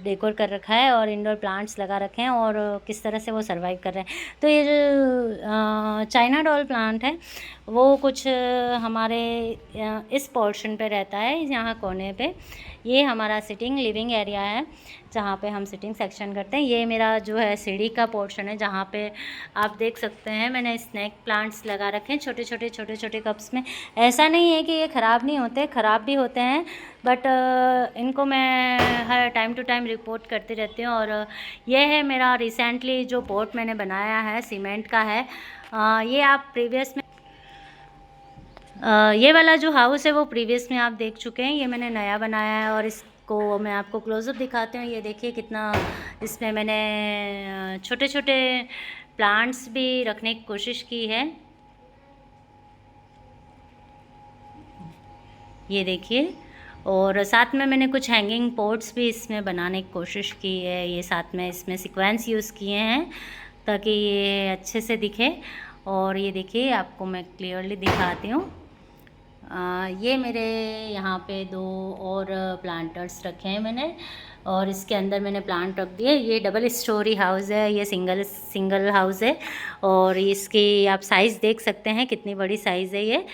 डेकोर कर रखा है और इंडोर प्लांट्स लगा रखे हैं, और किस तरह से वो सरवाइव कर रहे हैं। तो ये जो चाइना डॉल प्लांट है वो कुछ हमारे इस पोर्शन पे रहता है, यहाँ कोने पे। ये हमारा सिटिंग लिविंग एरिया है जहाँ पे हम सिटिंग सेक्शन करते हैं। ये मेरा जो है सीढ़ी का पोर्शन है जहाँ पे आप देख सकते हैं मैंने स्नैक प्लांट्स लगा रखे हैं छोटे छोटे कप्स में। ऐसा नहीं है कि ये ख़राब नहीं होते, ख़राब भी होते हैं, बट इनको मैं हर टाइम टू टाइम रिपोर्ट करती रहती हूँ। और ये है मेरा रिसेंटली जो पॉट मैंने बनाया है, सीमेंट का है। ये आप प्रीवियस में ये वाला जो हाउस है वो प्रीवियस में आप देख चुके हैं, ये मैंने नया बनाया है। और इसको मैं आपको क्लोजअप दिखाती हूँ। ये देखिए कितना इसमें मैंने छोटे छोटे प्लांट्स भी रखने की कोशिश की है, ये देखिए। और साथ में मैंने कुछ हैंगिंग पॉट्स भी इसमें बनाने की कोशिश की है। ये साथ में इसमें सीक्वेंस यूज़ किए हैं ताकि ये अच्छे से दिखे। और ये देखिए आपको मैं क्लियरली दिखाती हूँ। ये मेरे यहाँ पे 2 और प्लांटर्स रखे हैं मैंने, और इसके अंदर मैंने प्लांट रख दिए। ये डबल स्टोरी हाउस है, ये सिंगल हाउस है, और इसकी आप साइज़ देख सकते हैं कितनी बड़ी साइज़ है ये।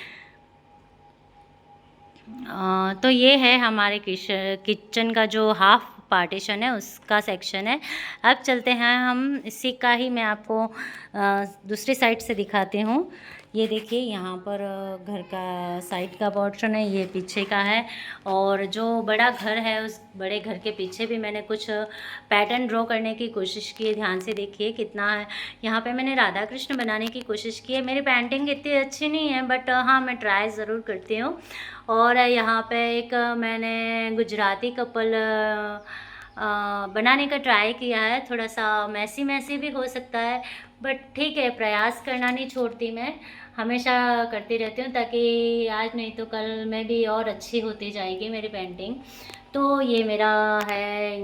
तो ये है हमारे किचन का जो हाफ पार्टीशन है उसका सेक्शन है। अब चलते हैं हम, इसी का ही मैं आपको दूसरी साइड से दिखाती हूँ। ये देखिए यहाँ पर घर का साइड का पोर्शन है, ये पीछे का है। और जो बड़ा घर है उस बड़े घर के पीछे भी मैंने कुछ पैटर्न ड्रॉ करने की कोशिश की है। ध्यान से देखिए कितना है। यहाँ पे मैंने राधा कृष्ण बनाने की कोशिश की है। मेरी पेंटिंग इतनी अच्छी नहीं है, बट हाँ मैं ट्राई ज़रूर करती हूँ। और यहाँ पे एक मैंने गुजराती कपल बनाने का ट्राई किया है। थोड़ा सा मैसी भी हो सकता है, बट ठीक है, प्रयास करना नहीं छोड़ती मैं, हमेशा करती रहती हूँ ताकि आज नहीं तो कल में भी और अच्छी होती जाएगी मेरी पेंटिंग। तो ये मेरा है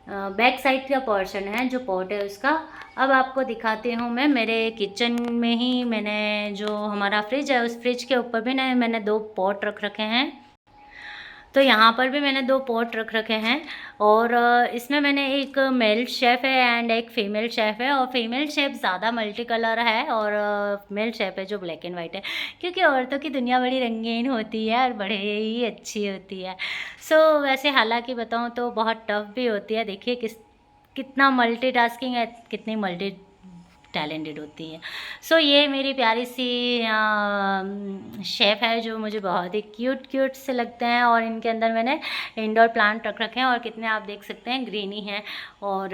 बैक साइड का पोर्शन है जो पॉट है उसका। अब आपको दिखाती हूँ मैं मेरे किचन में ही मैंने जो हमारा फ्रिज है उस फ्रिज के ऊपर भी मैंने 2 पॉट रख रखे हैं। तो यहाँ पर भी मैंने 2 पॉट रख रखे हैं और इसमें मैंने एक मेल शेफ़ है एंड एक फ़ीमेल शेफ़ है। और फीमेल शेफ़ ज़्यादा मल्टी कलर है और मेल शेफ़ है जो ब्लैक एंड वाइट है, क्योंकि औरतों की दुनिया बड़ी रंगीन होती है और बड़े ही अच्छी होती है। सो वैसे हालांकि बताऊँ तो बहुत टफ भी होती है। देखिए कितना मल्टीटास्किंग है, कितनी मल्टी टैलेंटेड होती हैं। सो ये मेरी प्यारी सी शेफ़ है जो मुझे बहुत ही क्यूट से लगते हैं। और इनके अंदर मैंने इंडोर प्लांट रख रखे हैं और कितने आप देख सकते हैं ग्रीनी हैं। और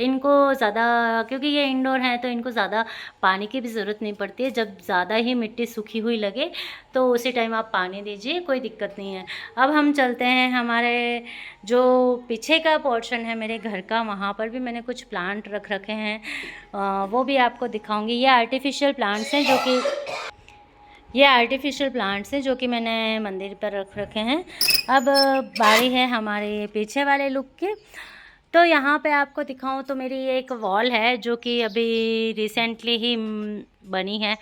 इनको ज़्यादा, क्योंकि ये इंडोर हैं तो इनको ज़्यादा पानी की भी ज़रूरत नहीं पड़ती है। जब ज़्यादा ही मिट्टी सूखी हुई लगे तो उसी टाइम आप पानी दीजिए, कोई दिक्कत नहीं है। अब हम चलते हैं हमारे जो पीछे का पोर्शन है मेरे घर का, वहाँ पर भी मैंने कुछ प्लांट रख रखे हैं, वो भी आपको दिखाऊंगी। ये आर्टिफिशियल प्लांट्स हैं जो कि मैंने मंदिर पर रख रखे हैं। अब बारी है हमारे पीछे वाले लुक की। तो यहाँ पे आपको दिखाऊं तो मेरी एक वॉल है जो कि अभी रिसेंटली ही बनी है,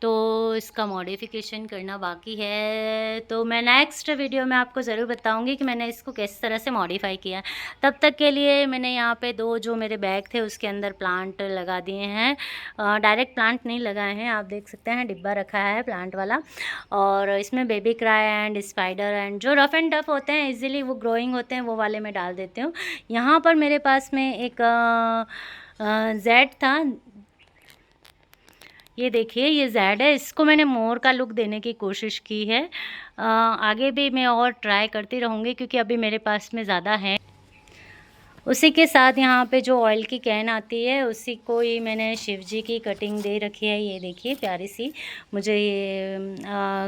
तो इसका मॉडिफिकेशन करना बाकी है। तो मैं नेक्स्ट वीडियो में आपको ज़रूर बताऊंगी कि मैंने इसको किस तरह से मॉडिफाई किया। तब तक के लिए मैंने यहाँ पे 2 जो मेरे बैग थे उसके अंदर प्लांट लगा दिए हैं। डायरेक्ट प्लांट नहीं लगाए हैं, आप देख सकते हैं डिब्बा रखा है प्लांट वाला। और इसमें baby cry and spider and जो रफ़ एंड टफ होते हैं, इजीली वो ग्रोइंग होते हैं, वो वाले मैं डाल देती हूँ। यहाँ पर मेरे पास में एक जेड था, ये देखिए ये जेड है। इसको मैंने मोर का लुक देने की कोशिश की है। आगे भी मैं और ट्राई करती रहूँगी क्योंकि अभी मेरे पास में ज़्यादा है। उसी के साथ यहाँ पे जो ऑयल की कैन आती है उसी को ही मैंने शिव जी की कटिंग दे रखी है। ये देखिए प्यारी सी। मुझे ये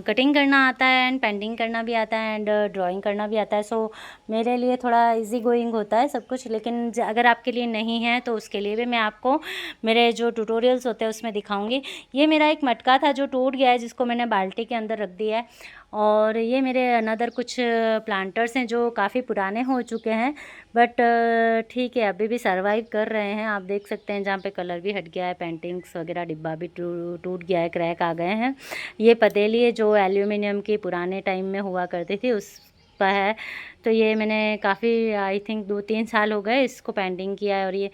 कटिंग करना आता है एंड पेंटिंग करना भी आता है एंड ड्राइंग करना भी आता है। सो मेरे लिए थोड़ा इजी गोइंग होता है सब कुछ। लेकिन अगर आपके लिए नहीं है तो उसके लिए भी मैं आपको मेरे जो ट्यूटोरियल्स होते हैं उसमें दिखाऊँगी। ये मेरा एक मटका था जो टूट गया है, जिसको मैंने बाल्टी के अंदर रख दिया है। और ये मेरे अनदर कुछ प्लांटर्स हैं जो काफ़ी पुराने हो चुके हैं, बट ठीक है अभी भी सरवाइव कर रहे हैं। आप देख सकते हैं जहाँ पे कलर भी हट गया है, पेंटिंग्स वगैरह डिब्बा भी टूट गया है, क्रैक आ गए हैं। ये पतीली है जो एल्यूमिनियम की पुराने टाइम में हुआ करती थी, उस पर है। तो ये मैंने काफ़ी आई थिंक 2-3 साल हो गए इसको पेंटिंग किया है।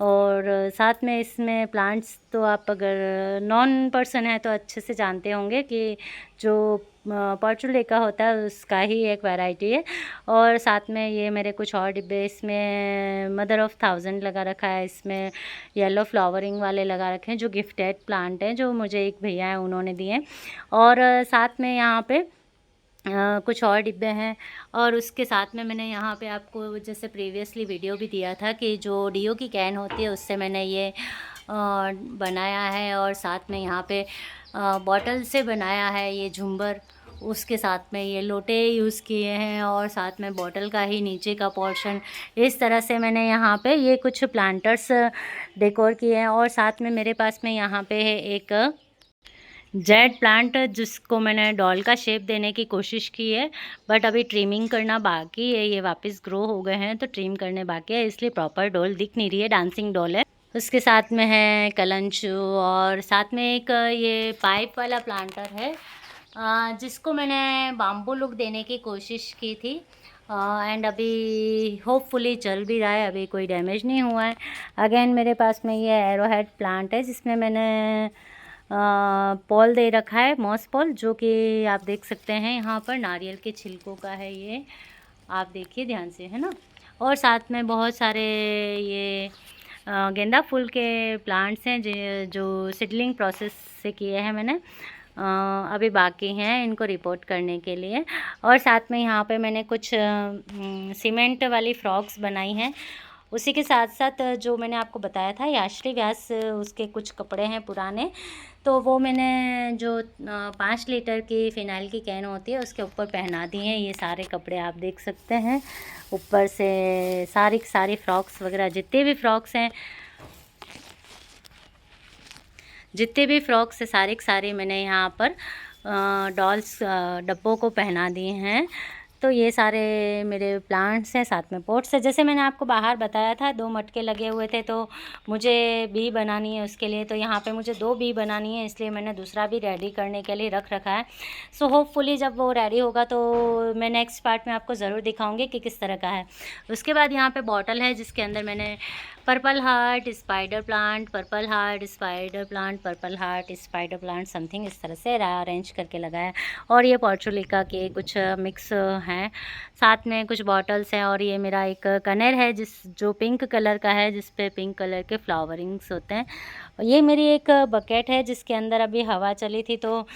और साथ में इसमें प्लांट्स तो आप अगर नॉन पर्सन है तो अच्छे से जानते होंगे कि जो पर्चुलेका होता है उसका ही एक वैरायटी है। और साथ में ये मेरे कुछ और डिब्बे, इसमें मदर ऑफ़ 1000 लगा रखा है, इसमें येलो फ्लावरिंग वाले लगा रखे हैं जो गिफ्टेड प्लांट हैं, जो मुझे एक भैया हैं उन्होंने दिए। और साथ में यहाँ पे कुछ और डिब्बे हैं। और उसके साथ में मैंने यहाँ पे आपको जैसे प्रीवियसली वीडियो भी दिया था कि जो डीओ की कैन होती है उससे मैंने ये बनाया है। और साथ में यहाँ पे बॉटल से बनाया है ये झुंबर, उसके साथ में ये लोटे यूज़ किए हैं और साथ में बॉटल का ही नीचे का पोर्शन। इस तरह से मैंने यहाँ पे ये कुछ प्लांटर्स डेकोर किए हैं। और साथ में मेरे पास में यहाँ पे है एक जेड प्लांट, जिसको मैंने डॉल का शेप देने की कोशिश की है, बट अभी ट्रिमिंग करना बाकी है। ये वापस ग्रो हो गए हैं तो ट्रिम करने बाकी है, इसलिए प्रॉपर डॉल दिख नहीं रही है, डांसिंग डॉल है। उसके साथ में है कलंचू और साथ में एक ये पाइप वाला प्लांटर है, जिसको मैंने बाम्बू लुक देने की कोशिश की थी एंड अभी होपफुली चल भी रहा है, अभी कोई डैमेज नहीं हुआ है। अगेन मेरे पास में ये एरोहेड प्लांट है जिसमें मैंने पॉल दे रखा है, मॉस पॉल, जो कि आप देख सकते हैं यहाँ पर नारियल के छिलकों का है। ये आप देखिए ध्यान से, है ना। और साथ में बहुत सारे ये गेंदा फूल के प्लांट्स हैं जो सीडलिंग प्रोसेस से किए हैं मैंने, अभी बाकी हैं इनको रिपोर्ट करने के लिए। और साथ में यहाँ पे मैंने कुछ सीमेंट वाली फ्रॉक्स बनाई हैं। उसी के साथ साथ जो मैंने आपको बताया था याश्री व्यास, उसके कुछ कपड़े हैं पुराने, तो वो मैंने जो 5 लीटर की फ़िनाइल की कैन होती है उसके ऊपर पहना दिए हैं। ये सारे कपड़े आप देख सकते हैं, ऊपर से सारी फ्रॉक्स वगैरह जितने भी फ्रॉक्स हैं, जितने भी फ्रॉक्स है सारे मैंने यहाँ पर डॉल्स डब्बों को पहना दिए हैं। तो ये सारे मेरे प्लांट्स हैं, साथ में पॉट्स है। जैसे मैंने आपको बाहर बताया था 2 मटके लगे हुए थे, तो मुझे बी बनानी है उसके लिए। तो यहाँ पे मुझे 2 बी बनानी है, इसलिए मैंने दूसरा भी रेडी करने के लिए रख रखा है। सो होपफुली जब वो रेडी होगा तो मैं नेक्स्ट पार्ट में आपको ज़रूर दिखाऊंगी कि किस तरह का है। उसके बाद यहाँ पे बॉटल है जिसके अंदर मैंने purple heart spider plant, purple heart spider plant, purple heart spider plant something इस तरह से अरेंज करके लगाया। और ये पोर्चुलिका के कुछ मिक्स हैं, साथ में कुछ बॉटल्स हैं। और ये मेरा एक कनेर है जो पिंक कलर का है, जिस पे पिंक कलर के फ्लावरिंग्स होते हैं। ये मेरी एक बकेट है जिसके अंदर अभी हवा चली थी, तो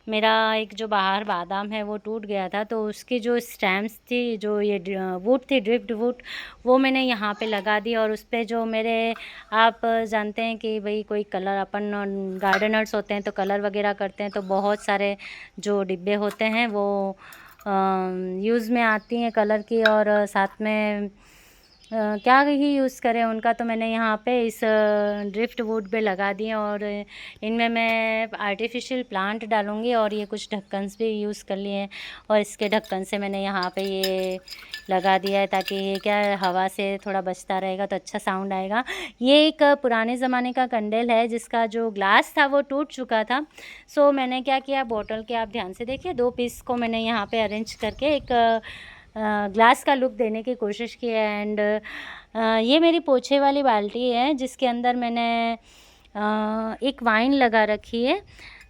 मेरा एक जो बाहर बादाम है वो टूट गया था, तो उसकी जो स्टेम्स थी, जो ये वुड थी, ड्रिफ्ट वुड, वो मैंने यहाँ पे लगा दी। और उस पर जो मेरे, आप जानते हैं कि भाई कोई कलर, अपन गार्डनर्स होते हैं तो कलर वगैरह करते हैं, तो बहुत सारे जो डिब्बे होते हैं वो यूज़ में आती हैं कलर की, और साथ में क्या ही यूज़ करें उनका। तो मैंने यहाँ पे इस ड्रिफ्ट वुड पे लगा दिए, और इनमें मैं आर्टिफिशियल प्लांट डालूँगी। और ये कुछ ढक्कन भी यूज़ कर लिए हैं, और इसके ढक्कन से मैंने यहाँ पे ये लगा दिया है, ताकि ये क्या हवा से थोड़ा बचता रहेगा तो अच्छा साउंड आएगा। ये एक पुराने ज़माने का कैंडल है जिसका जो ग्लास था वो टूट चुका था। सो मैंने क्या किया, बोतल के आप ध्यान से देखिए, 2 पीस को मैंने यहाँ पे अरेंज करके एक ग्लास का लुक देने की कोशिश की है। एंड ये मेरी पोछे वाली बाल्टी है जिसके अंदर मैंने एक वाइन लगा रखी है।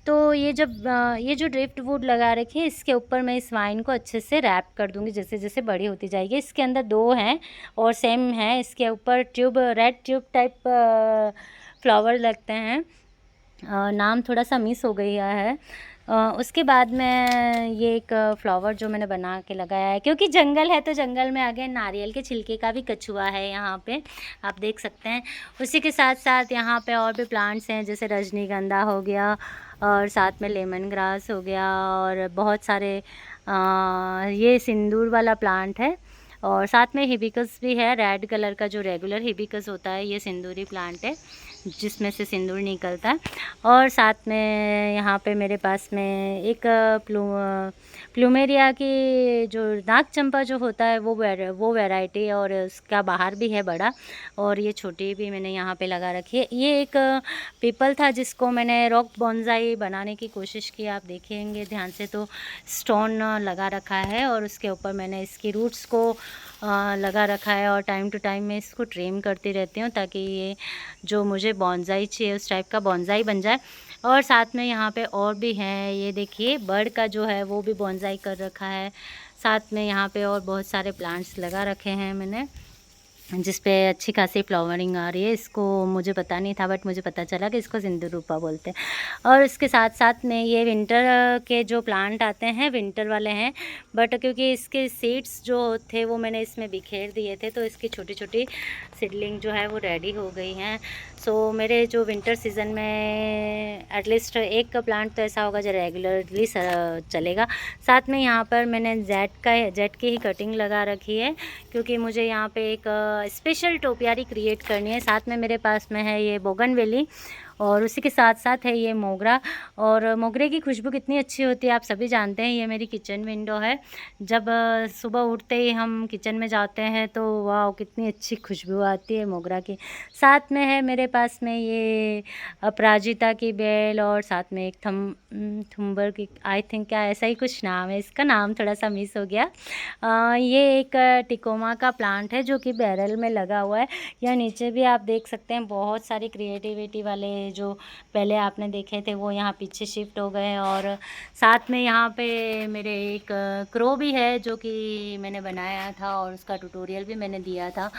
तो ये जब ये जो ड्रिफ्ट वुड लगा रखी है, इसके ऊपर मैं इस वाइन को अच्छे से रैप कर दूंगी जैसे जैसे बड़ी होती जाएगी। इसके अंदर 2 हैं और सेम है, इसके ऊपर tube, red tube type flower लगते हैं। नाम थोड़ा सा मिस हो गया है। उसके बाद में ये एक फ्लावर जो मैंने बना के लगाया है, क्योंकि जंगल है तो जंगल में आगे नारियल के छिलके का भी कछुआ है यहाँ पे, आप देख सकते हैं। उसी के साथ साथ यहाँ पे और भी प्लांट्स हैं, जैसे रजनीगंधा हो गया, और साथ में लेमन ग्रास हो गया, और बहुत सारे ये सिंदूर वाला प्लांट है। और साथ में हिबिस्कस भी है, रेड कलर का जो रेगुलर हिबिस्कस होता है, ये सिंदूरी प्लांट है जिसमें से सिंदूर निकलता है। और साथ में यहाँ पे मेरे पास में एक प्लूमेरिया की जो नाग चंपा जो होता है वो वैरायटी, और उसका बाहर भी है बड़ा, और ये छोटी भी मैंने यहाँ पे लगा रखी है। ये एक पीपल था जिसको मैंने रॉक बॉन्साई बनाने की कोशिश की, आप देखेंगे ध्यान से तो स्टोन लगा रखा है, और उसके ऊपर मैंने इसकी रूट्स को लगा रखा है। और टाइम टू टाइम मैं इसको ट्रिम करती रहती हूँ, ताकि ये जो मुझे बॉन्साई चाहिए उस टाइप का बॉन्साई बन जाए। और साथ में यहाँ पे और भी हैं, ये देखिए बर्ड का जो है वो भी बॉन्साई कर रखा है। साथ में यहाँ पे और बहुत सारे प्लांट्स लगा रखे हैं मैंने, जिस पे अच्छी खासी फ्लावरिंग आ रही है। इसको मुझे पता नहीं था, बट मुझे पता चला कि इसको सिंदूर रूपा बोलते हैं। और इसके साथ साथ में ये विंटर के जो प्लांट आते हैं, विंटर वाले हैं, बट क्योंकि इसके सीड्स जो थे वो मैंने इसमें बिखेर दिए थे, तो इसकी छोटी छोटी सीडलिंग जो है वो रेडी हो गई हैं। सो मेरे जो विंटर सीज़न में एटलीस्ट एक प्लांट तो ऐसा होगा जो रेगुलरली चलेगा। साथ में यहाँ पर मैंने जेट की ही कटिंग लगा रखी है, क्योंकि मुझे यहाँ पे एक स्पेशल टोपियारी क्रिएट करनी है। साथ में मेरे पास में है ये बोगनवेली, और उसी के साथ साथ है ये मोगरा। और मोगरे की खुशबू कितनी अच्छी होती है आप सभी जानते हैं। ये मेरी किचन विंडो है, जब सुबह उठते ही हम किचन में जाते हैं तो वाह कितनी अच्छी खुशबू आती है मोगरा की। साथ में है मेरे पास में ये अपराजिता की बेल, और साथ में एक थुम्बर की, आई थिंक क्या ऐसा ही कुछ नाम है, इसका नाम थोड़ा सा मिस हो गया। ये एक टिकोमा का प्लांट है जो कि बैरल में लगा हुआ है। या नीचे भी आप देख सकते हैं बहुत सारी क्रिएटिविटी वाले जो पहले आपने देखे थे वो यहाँ पीछे शिफ्ट हो गए। और साथ में यहाँ पे मेरे एक क्रो भी है जो कि मैंने बनाया था, और उसका ट्यूटोरियल भी मैंने दिया था।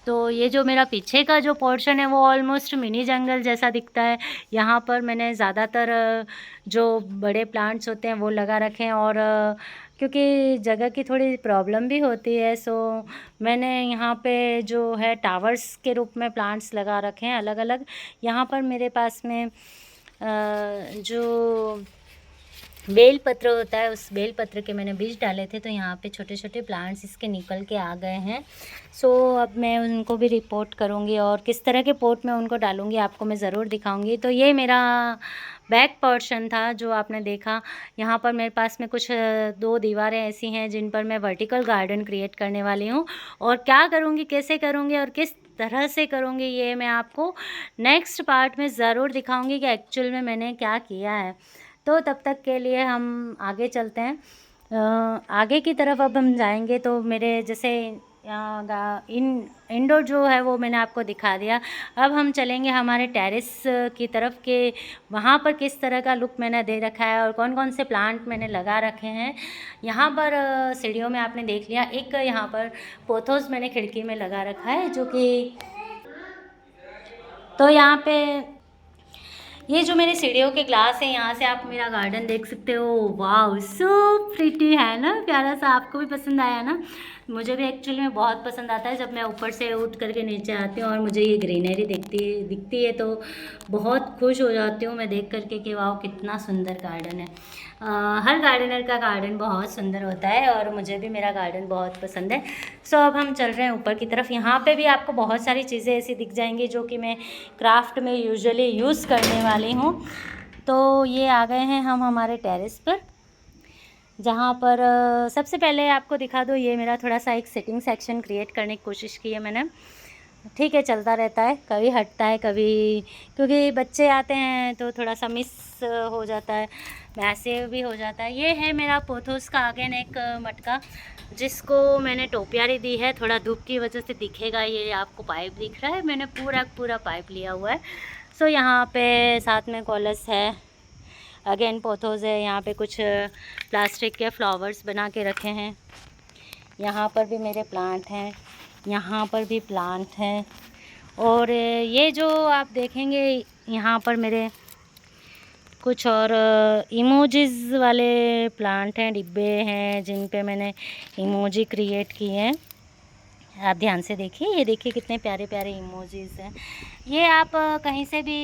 तो ये जो मेरा पीछे का जो पोर्शन है वो ऑलमोस्ट मिनी जंगल जैसा दिखता है। यहाँ पर मैंने ज़्यादातर जो बड़े प्लांट्स होते हैं वो लगा रखे हैं, और क्योंकि जगह की थोड़ी प्रॉब्लम भी होती है, सो मैंने यहाँ पे जो है टावर्स के रूप में प्लांट्स लगा रखे हैं अलग अलग। यहाँ पर मेरे पास में जो बेल पत्र होता है, उस बेल पत्र के मैंने बीज डाले थे, तो यहाँ पे छोटे छोटे प्लांट्स इसके निकल के आ गए हैं। सो अब मैं उनको भी रिपोर्ट करूँगी, और किस तरह के पोट में उनको डालूँगी आपको मैं ज़रूर दिखाऊँगी। तो ये मेरा बैक पोर्शन था जो आपने देखा। यहाँ पर मेरे पास में कुछ 2 दीवारें ऐसी हैं जिन पर मैं वर्टिकल गार्डन क्रिएट करने वाली हूँ, और क्या करूँगी, कैसे करूँगी और किस तरह से करूँगी, ये मैं आपको नेक्स्ट पार्ट में ज़रूर दिखाऊँगी कि एक्चुअल में मैंने क्या किया है। तो तब तक के लिए हम आगे चलते हैं। आगे की तरफ अब हम जाएंगे तो मेरे जैसे इंडोर जो है वो मैंने आपको दिखा दिया। अब हम चलेंगे हमारे टेरेस की तरफ के वहाँ पर किस तरह का लुक मैंने दे रखा है और कौन कौन से प्लांट मैंने लगा रखे हैं। यहाँ पर सीढ़ियों में आपने देख लिया, एक यहाँ पर पोथोस मैंने खिड़की में लगा रखा है जो कि, तो यहाँ पे ये जो मेरे सीढ़ियों के ग्लास है, यहाँ से आप मेरा गार्डन देख सकते हो। वाह, सो प्रिटी है ना, प्यारा सा। आपको भी पसंद आया ना? मुझे भी एक्चुअली में बहुत पसंद आता है जब मैं ऊपर से उठ करके नीचे आती हूँ और मुझे ये ग्रीनरी दिखती है तो बहुत खुश हो जाती हूँ मैं देख करके कि वाह कितना सुंदर गार्डन है। हर गार्डनर का गार्डन बहुत सुंदर होता है और मुझे भी मेरा गार्डन बहुत पसंद है। सो अब हम चल रहे हैं ऊपर की तरफ। यहाँ पे भी आपको बहुत सारी चीज़ें ऐसी दिख जाएंगी जो कि मैं क्राफ्ट में यूजुअली यूज़ करने वाली हूँ। तो ये आ गए हैं हम हमारे टेरेस पर, जहाँ पर सबसे पहले आपको दिखा दो, ये मेरा थोड़ा सा एक सिटिंग सेक्शन क्रिएट करने की कोशिश की है मैंने। ठीक है, चलता रहता है, कभी हटता है कभी, क्योंकि बच्चे आते हैं तो थोड़ा सा मिस हो जाता है, वैसे भी हो जाता है। ये है मेरा पोथोस का अगेन एक मटका जिसको मैंने टोपियारी दी है, थोड़ा धूप की वजह से दिखेगा। ये आपको पाइप दिख रहा है, मैंने पूरा पाइप लिया हुआ है। सो यहाँ पे साथ में कॉलस है, अगेन पोथोस है। यहाँ पे कुछ प्लास्टिक के फ्लावर्स बना के रखे हैं। यहाँ पर भी मेरे प्लांट हैं, यहाँ पर भी प्लांट हैं, और ये जो आप देखेंगे यहाँ पर मेरे कुछ और इमोजीज़ वाले प्लांट हैं, डिब्बे हैं जिन पे मैंने इमोजी क्रिएट किए हैं। आप ध्यान से देखिए, ये देखिए कितने प्यारे प्यारे इमोजीज़ हैं। ये आप कहीं से भी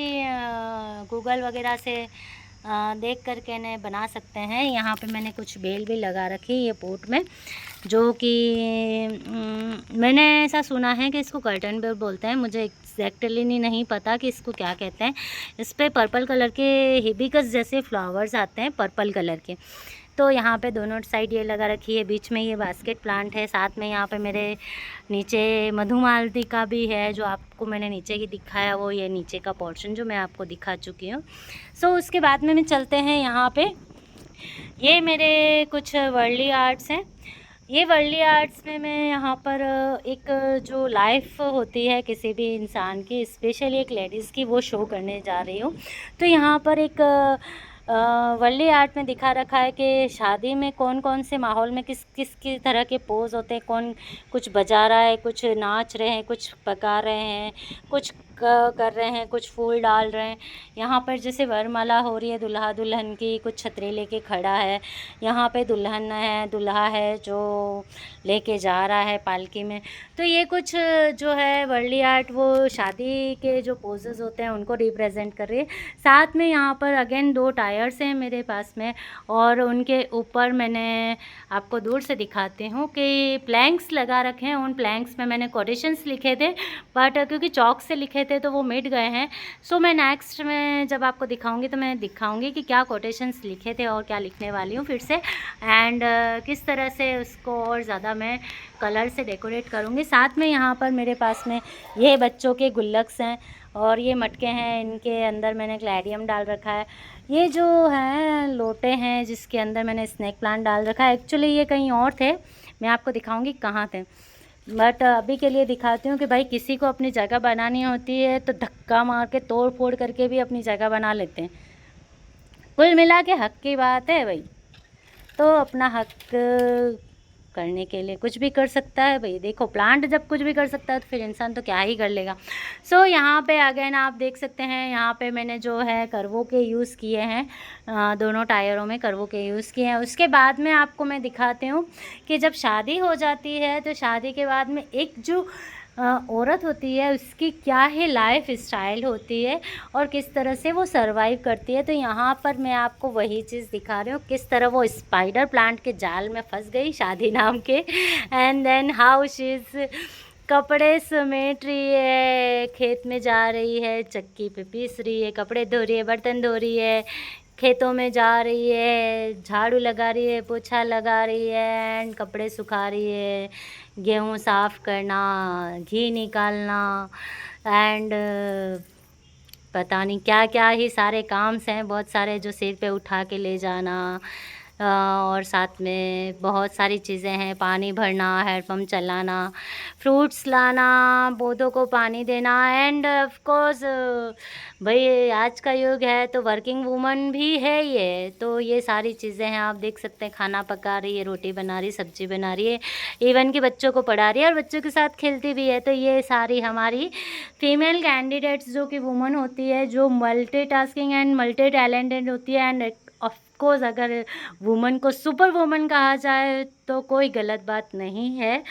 गूगल वगैरह से देख करके इन्हें बना सकते हैं। यहाँ पे मैंने कुछ बेल भी लगा रखी है ये पोट में, जो कि मैंने ऐसा सुना है कि इसको कर्टन बेल बोलते हैं। मुझे एग्जैक्टली नहीं पता कि इसको क्या कहते हैं। इस पर पर्पल कलर के हिबिस्कस जैसे फ्लावर्स आते हैं, पर्पल कलर के। तो यहाँ पे दोनों साइड ये लगा रखी है, बीच में ये बास्केट प्लांट है, साथ में यहाँ पे मेरे नीचे मधुमालती भी है जो आपको मैंने नीचे की दिखाया, वो ये नीचे का पोर्शन जो मैं आपको दिखा चुकी हूँ। सो उसके बाद में चलते हैं यहाँ पे, ये मेरे कुछ वर्ली आर्ट्स हैं। ये वर्ली आर्ट्स में मैं यहाँ पर एक जो लाइफ होती है किसी भी इंसान की, स्पेशली एक लेडीज़ की, वो शो करने जा रही हूँ। तो यहाँ पर एक वर्ली आर्ट में दिखा रखा है कि शादी में कौन कौन से माहौल में किस किस की तरह के पोज होते हैं, कौन कुछ बजा रहा है, कुछ नाच रहे हैं, कुछ पका रहे हैं, कुछ कर रहे हैं, कुछ फूल डाल रहे हैं। यहाँ पर जैसे वरमाला हो रही है दुल्हा दुल्हन की, कुछ छतरी लेके खड़ा है। यहाँ पे दुल्हन है, दूल्हा है जो लेके जा रहा है पालकी में। तो ये कुछ जो है वर्ली आर्ट वो शादी के जो पोजेस होते हैं उनको रिप्रेजेंट कर रही है। साथ में यहाँ पर अगेन 2 टायर्स हैं मेरे पास में, और उनके ऊपर मैंने आपको दूर से दिखाती हूँ कि प्लैंक्स लगा रखे हैं। उन प्लैंक्स में मैंने कोटेशंस लिखे थे, बट क्योंकि चौक से लिखे थे तो वो मिट गए हैं। सो मैं नेक्स्ट में जब आपको दिखाऊंगी तो मैं दिखाऊंगी कि क्या कोटेशंस लिखे थे और क्या लिखने वाली हूँ फिर से, एंड किस तरह से उसको और ज़्यादा मैं कलर से डेकोरेट करूँगी। साथ में यहाँ पर मेरे पास में ये बच्चों के गुल्लक्स हैं और ये मटके हैं, इनके अंदर मैंने ग्लैडियम डाल रखा है। ये जो हैं लोटे हैं जिसके अंदर मैंने स्नेक प्लांट डाल रखा है। एक्चुअली ये कहीं और थे, मैं आपको दिखाऊंगी कहाँ थे, बट अभी के लिए दिखाती हूँ कि भाई किसी को अपनी जगह बनानी होती है तो धक्का मार के तोड़ फोड़ करके भी अपनी जगह बना लेते हैं। कुल मिला के हक की बात है भाई, तो अपना हक करने के लिए कुछ भी कर सकता है भाई। देखो प्लांट जब कुछ भी कर सकता है तो फिर इंसान तो क्या ही कर लेगा। सो यहाँ पे अगेन आप देख सकते हैं, यहाँ पे मैंने जो है कर्वों के यूज़ किए हैं, दोनों टायरों में कर्वों के यूज़ किए हैं। उसके बाद में आपको मैं दिखाती हूँ कि जब शादी हो जाती है तो शादी के बाद में एक जो औरत होती है उसकी क्या है लाइफ स्टाइल होती है और किस तरह से वो सरवाइव करती है। तो यहाँ पर मैं आपको वही चीज़ दिखा रही हूँ, किस तरह वो स्पाइडर प्लांट के जाल में फंस गई शादी नाम के, and then how she is कपड़े समेट रही है, खेत में जा रही है, चक्की पे पीस रही है, कपड़े धो रही है, बर्तन धो रही है, खेतों में जा रही है, झाड़ू लगा रही है, पोछा लगा रही है एंड कपड़े सुखा रही है, गेहूँ साफ़ करना, घी निकालना एंड पता नहीं क्या क्या ही सारे काम्स हैं, बहुत सारे जो सिर पे उठा के ले जाना और साथ में बहुत सारी चीज़ें हैं, पानी भरना, हैंडपम्प चलाना, फ्रूट्स लाना, पौधों को पानी देना एंड ऑफ कोर्स भाई आज का युग है तो वर्किंग वूमन भी है ये, तो ये सारी चीज़ें हैं। आप देख सकते हैं खाना पका रही है, रोटी बना रही है, सब्जी बना रही है, इवन कि बच्चों को पढ़ा रही है और बच्चों के साथ खेलती भी है। तो ये सारी हमारी फीमेल कैंडिडेट्स जो कि वुमन होती है, जो मल्टीटास्किंग एंड मल्टी टैलेंटेड होती है एंड ऑफ कोर्स अगर वुमन को सुपर वुमन कहा जाए तो कोई गलत बात नहीं है।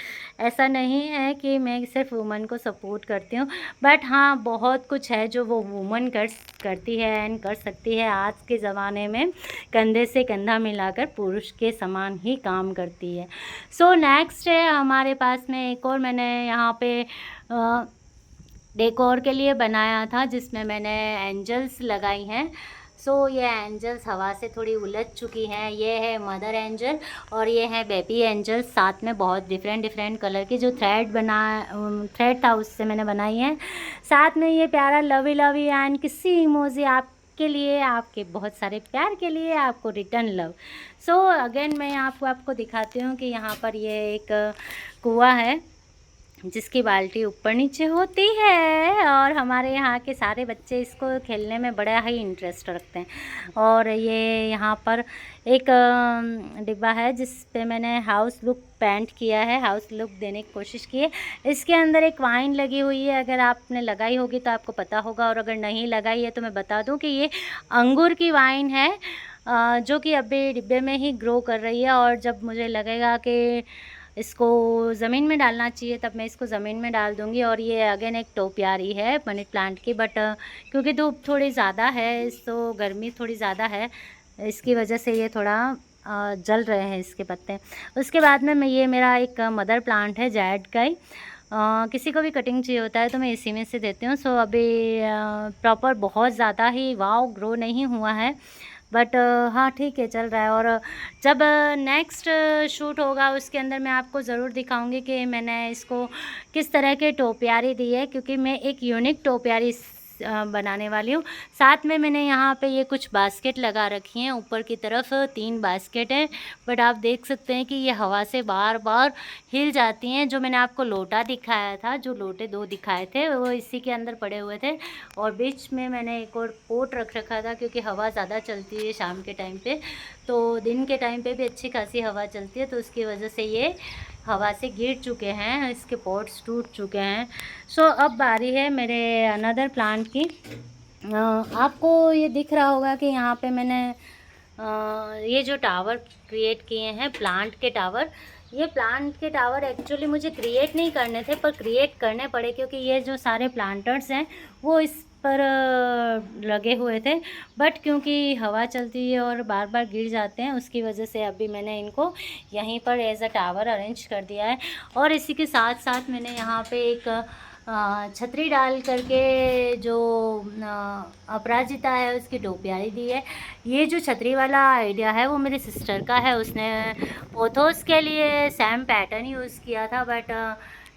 ऐसा नहीं है कि मैं सिर्फ वुमन को सपोर्ट करती हूँ, बट हाँ बहुत कुछ है जो वो वुमन करती है एंड कर सकती है। आज के ज़माने में कंधे से कंधा मिलाकर पुरुष के समान ही काम करती है। सो नेक्स्ट है हमारे पास में एक और मैंने यहाँ पे डेकोर के लिए बनाया था, जिसमें मैंने एंजल्स लगाई हैं। सो ये एंजल्स हवा से थोड़ी उलझ चुकी हैं। ये है मदर एंजल और ये है बेबी एंजल, साथ में बहुत डिफरेंट कलर की जो थ्रेड था उससे मैंने बनाई है। साथ में ये प्यारा लवी लवी एंड किसी इमोजी आपके लिए, आपके बहुत सारे प्यार के लिए, आपको रिटर्न लव। सो अगेन मैं आपको दिखाती हूँ कि यहाँ पर ये एक कुआं है जिसकी बाल्टी ऊपर नीचे होती है और हमारे यहाँ के सारे बच्चे इसको खेलने में बड़ा ही इंटरेस्ट रखते हैं। और ये यहाँ पर एक डिब्बा है जिस पे मैंने हाउस लुक पेंट किया है, हाउस लुक देने की कोशिश की है। इसके अंदर एक वाइन लगी हुई है, अगर आपने लगाई होगी तो आपको पता होगा, और अगर नहीं लगाई है तो मैं बता दूं कि ये अंगूर की वाइन है जो कि अभी डिब्बे में ही ग्रो कर रही है। और जब मुझे लगेगा कि इसको ज़मीन में डालना चाहिए तब मैं इसको ज़मीन में डाल दूँगी। और ये अगेन एक टोपियारी है मनी प्लांट की, बट क्योंकि धूप थोड़ी ज़्यादा है तो गर्मी थोड़ी ज़्यादा है, इसकी वजह से ये थोड़ा जल रहे हैं इसके पत्ते। उसके बाद में मैं ये मेरा एक मदर प्लांट है जेड का ही, किसी को भी कटिंग चाहिए होता है तो मैं इसी में से देती हूँ। सो अभी प्रॉपर बहुत ज़्यादा ही वाव ग्रो नहीं हुआ है, बट हाँ ठीक है चल रहा है। और जब नेक्स्ट शूट होगा उसके अंदर मैं आपको ज़रूर दिखाऊंगी कि मैंने इसको किस तरह के टोपियारी दी है, क्योंकि मैं एक यूनिक टोपियारी बनाने वाली हूँ। साथ में मैंने यहाँ पे ये कुछ बास्केट लगा रखी हैं, ऊपर की तरफ 3 बास्केट हैं, बट आप देख सकते हैं कि ये हवा से बार बार हिल जाती हैं। जो मैंने आपको लोटा दिखाया था, जो लोटे 2 दिखाए थे वो इसी के अंदर पड़े हुए थे, और बीच में मैंने एक और पोट रख रखा था क्योंकि हवा ज़्यादा चलती है शाम के टाइम पे, तो दिन के टाइम पे भी अच्छी खासी हवा चलती है, तो उसकी वजह से ये हवा से गिर चुके हैं, इसके पॉट्स टूट चुके हैं। सो अब बारी है मेरे अनदर प्लांट की। आपको ये दिख रहा होगा कि यहाँ पे मैंने ये जो टावर क्रिएट किए हैं, प्लांट के टावर, ये प्लांट के टावर एक्चुअली मुझे क्रिएट नहीं करने थे पर क्रिएट करने पड़े, क्योंकि ये जो सारे प्लांटर्स हैं वो इस पर लगे हुए थे, बट क्योंकि हवा चलती है और बार बार गिर जाते हैं उसकी वजह से अभी मैंने इनको यहीं पर एज अ टावर अरेंज कर दिया है। और इसी के साथ साथ मैंने यहाँ पे एक छतरी डाल करके जो अपराजिता है उसकी टोपियारी दी है। ये जो छतरी वाला आइडिया है वो मेरी सिस्टर का है, उसने पोथोस के लिए सेम पैटर्न यूज़ किया था, बट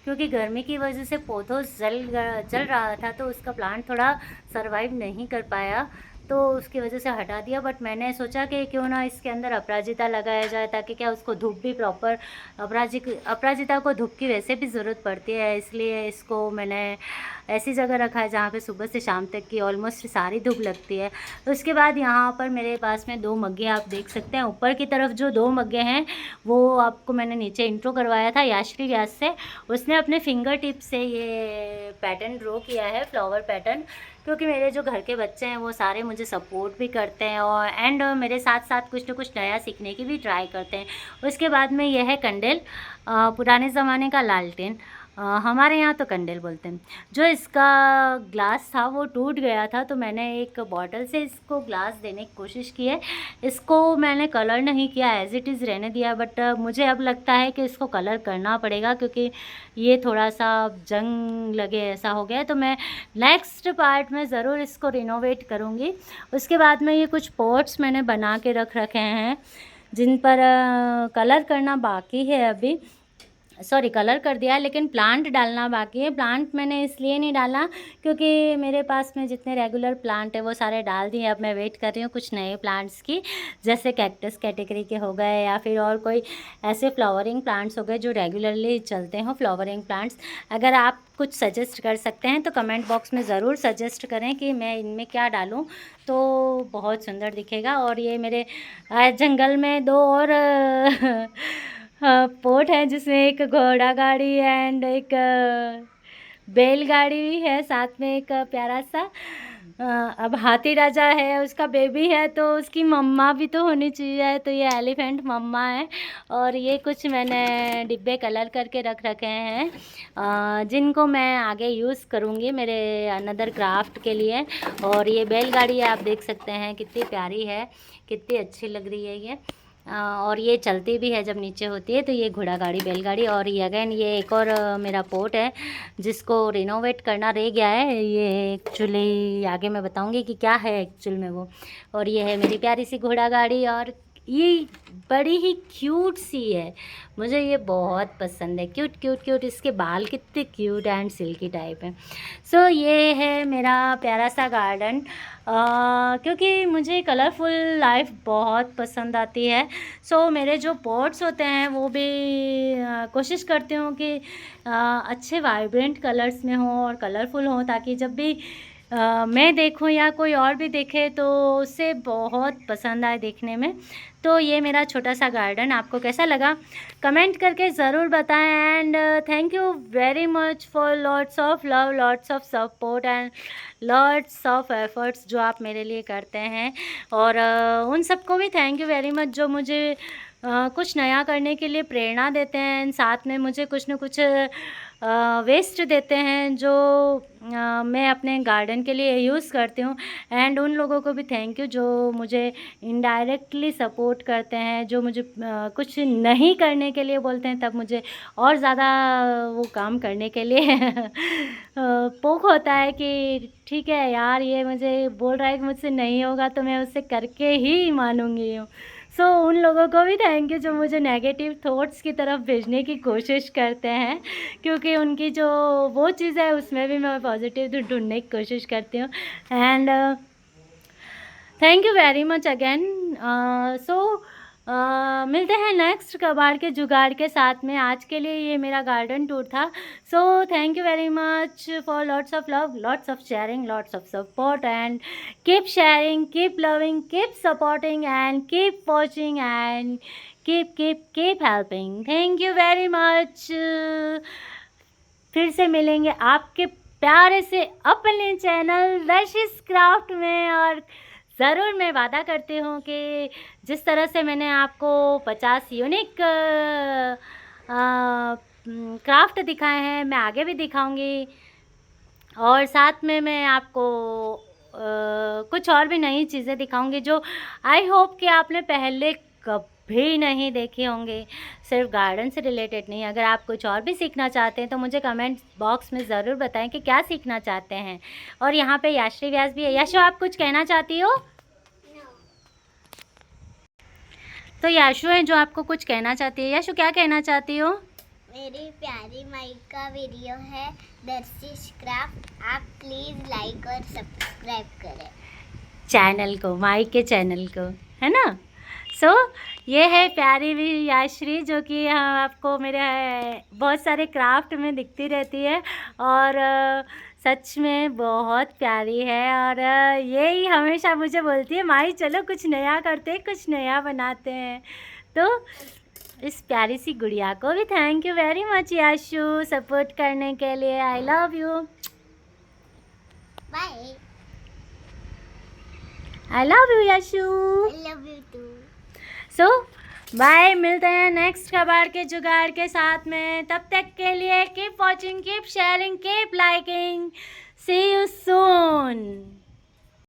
क्योंकि गर्मी की वजह से पोथोस जल रहा था तो उसका प्लांट थोड़ा सरवाइव नहीं कर पाया, तो उसकी वजह से हटा दिया। बट मैंने सोचा कि क्यों ना इसके अंदर अपराजिता लगाया जाए, ताकि क्या उसको धूप भी प्रॉपर, अपराजिता को धूप की वैसे भी ज़रूरत पड़ती है, इसलिए इसको मैंने ऐसी जगह रखा है जहाँ पे सुबह से शाम तक की ऑलमोस्ट सारी धूप लगती है। उसके बाद यहाँ पर मेरे पास में 2 मग्गे आप देख सकते हैं। ऊपर की तरफ जो 2 मग्गे हैं वो आपको मैंने नीचे इंट्रो करवाया था याश्री व्यास से, उसने अपने फिंगर टिप से ये पैटर्न ड्रॉ किया है, फ्लावर पैटर्न, क्योंकि मेरे जो घर के बच्चे हैं वो सारे मुझे सपोर्ट भी करते हैं और एंड मेरे साथ साथ कुछ न कुछ नया सीखने की भी ट्राई करते हैं। उसके बाद में यह है कंडेल, पुराने ज़माने का लालटेन, हमारे यहाँ तो कंडेल बोलते हैं। जो इसका ग्लास था वो टूट गया था, तो मैंने एक बॉटल से इसको ग्लास देने की कोशिश की है। इसको मैंने कलर नहीं किया, एज इट इज़ रहने दिया, बट मुझे अब लगता है कि इसको कलर करना पड़ेगा, क्योंकि ये थोड़ा सा जंग लगे ऐसा हो गया है। तो मैं नेक्स्ट पार्ट में ज़रूर इसको रिनोवेट करूँगी। उसके बाद में ये कुछ पॉट्स मैंने बना के रख रखे हैं जिन पर कलर करना बाकी है अभी। सॉरी, कलर कर दिया है, लेकिन प्लांट डालना बाकी है। प्लांट मैंने इसलिए नहीं डाला क्योंकि मेरे पास में जितने रेगुलर प्लांट है वो सारे डाल दिए। अब मैं वेट कर रही हूँ कुछ नए प्लांट्स की, जैसे कैक्टस कैटेगरी के हो गए या फिर और कोई ऐसे फ्लावरिंग प्लांट्स हो गए जो रेगुलरली चलते हों, फ्लावरिंग प्लांट्स। अगर आप कुछ सजेस्ट कर सकते हैं तो कमेंट बॉक्स में ज़रूर सजेस्ट करें कि मैं इनमें क्या डालूँ, तो बहुत सुंदर दिखेगा। और ये मेरे जंगल में दो और पोर्ट है, जिसमें एक घोड़ा गाड़ी एंड एक बैलगाड़ी भी है, साथ में एक प्यारा सा अब हाथी राजा है, उसका बेबी है, तो उसकी मम्मा भी तो होनी चाहिए। तो ये एलिफेंट मम्मा है। और ये कुछ मैंने डिब्बे कलर करके रख रखे हैं जिनको मैं आगे यूज़ करूँगी मेरे अनदर क्राफ्ट के लिए। और ये बैलगाड़ी आप देख सकते हैं कितनी प्यारी है, कितनी अच्छी लग रही है ये। और ये चलती भी है जब नीचे होती है। तो ये घोड़ा गाड़ी, बैलगाड़ी। और ये अगेन ये एक और मेरा पोर्ट है जिसको रिनोवेट करना रह गया है। ये एक्चुअली आगे मैं बताऊंगी कि क्या है एक्चुअल में वो। और ये है मेरी प्यारी सी घोड़ा गाड़ी, और ये बड़ी ही क्यूट सी है, मुझे ये बहुत पसंद है। क्यूट क्यूट क्यूट, इसके बाल कितने क्यूट एंड सिल्की टाइप हैं। सो ये है मेरा प्यारा सा गार्डन। क्योंकि मुझे कलरफुल लाइफ बहुत पसंद आती है। सो मेरे जो पॉट्स होते हैं वो भी कोशिश करती हूँ कि अच्छे वाइब्रेंट कलर्स में हों और कलरफुल हों, ताकि जब भी मैं देखूं या कोई और भी देखे तो उसे बहुत पसंद आए देखने में। तो ये मेरा छोटा सा गार्डन आपको कैसा लगा कमेंट करके ज़रूर बताएं। And thank you very much for lots of love, lots of support and lots of efforts जो आप मेरे लिए करते हैं। और उन सबको भी थैंक यू वेरी मच जो मुझे कुछ नया करने के लिए प्रेरणा देते हैं, साथ में मुझे कुछ न कुछ वेस्ट देते हैं जो मैं अपने गार्डन के लिए यूज़ करती हूँ। एंड उन लोगों को भी थैंक यू जो मुझे इनडायरेक्टली सपोर्ट करते हैं, जो मुझे कुछ नहीं करने के लिए बोलते हैं, तब मुझे और ज़्यादा वो काम करने के लिए पोक होता है कि ठीक है यार, ये मुझे बोल रहा है कि मुझसे नहीं होगा तो मैं उससे करके ही मानूंगी हूँ। सो उन लोगों को भी थैंक यू जो मुझे नेगेटिव थॉट्स की तरफ भेजने की कोशिश करते हैं, क्योंकि उनकी जो वो चीज़ है उसमें भी मैं पॉजिटिव ढूंढने की कोशिश करती हूँ। And thank you very much again. So मिलते हैं नेक्स्ट कबाड़ के जुगाड़ के साथ में। आज के लिए ये मेरा गार्डन टूर था। So thank you very much for lots of love, lots of sharing, lots of support and keep sharing, keep loving, keep supporting and keep watching and keep helping. Thank you very much. फिर से मिलेंगे आपके प्यारे से अपने channel दर्शिस craft में। और ज़रूर मैं वादा करती हूँ कि जिस तरह से मैंने आपको 50 यूनिक क्राफ्ट दिखाए हैं मैं आगे भी दिखाऊंगी। और साथ में मैं आपको कुछ और भी नई चीज़ें दिखाऊंगी जो आई होप कि आपने पहले कभी नहीं देखे होंगे। सिर्फ गार्डन से रिलेटेड नहीं, अगर आप कुछ और भी सीखना चाहते हैं तो मुझे कमेंट बॉक्स में ज़रूर बताएं कि क्या सीखना चाहते हैं। और यहाँ पे याश्री व्यास भी है। याशु, आप कुछ कहना चाहती हो? तो याशु है जो आपको कुछ कहना चाहती है। याशु, क्या कहना चाहती हो? मेरी प्यारी माई का वीडियो है दर्शिस क्राफ्ट, आप प्लीज़ लाइक और सब्सक्राइब करें चैनल को, माई के चैनल को, है ना। सो ये है प्यारी भी याश्री जो कि आपको मेरे बहुत सारे क्राफ्ट में दिखती रहती है और सच में बहुत प्यारी है। और यही हमेशा मुझे बोलती है, माई चलो कुछ नया करते हैं, कुछ नया बनाते हैं। तो इस प्यारी सी गुड़िया को भी thank you very much Yashu support करने के लिए। I love you. Bye. I love you Yashu. I love you too. So bye, मिलते हैं नेक्स्ट कबाड़ के जुगाड़ के साथ में। तब तक के लिए keep watching, keep sharing, keep liking. See you soon.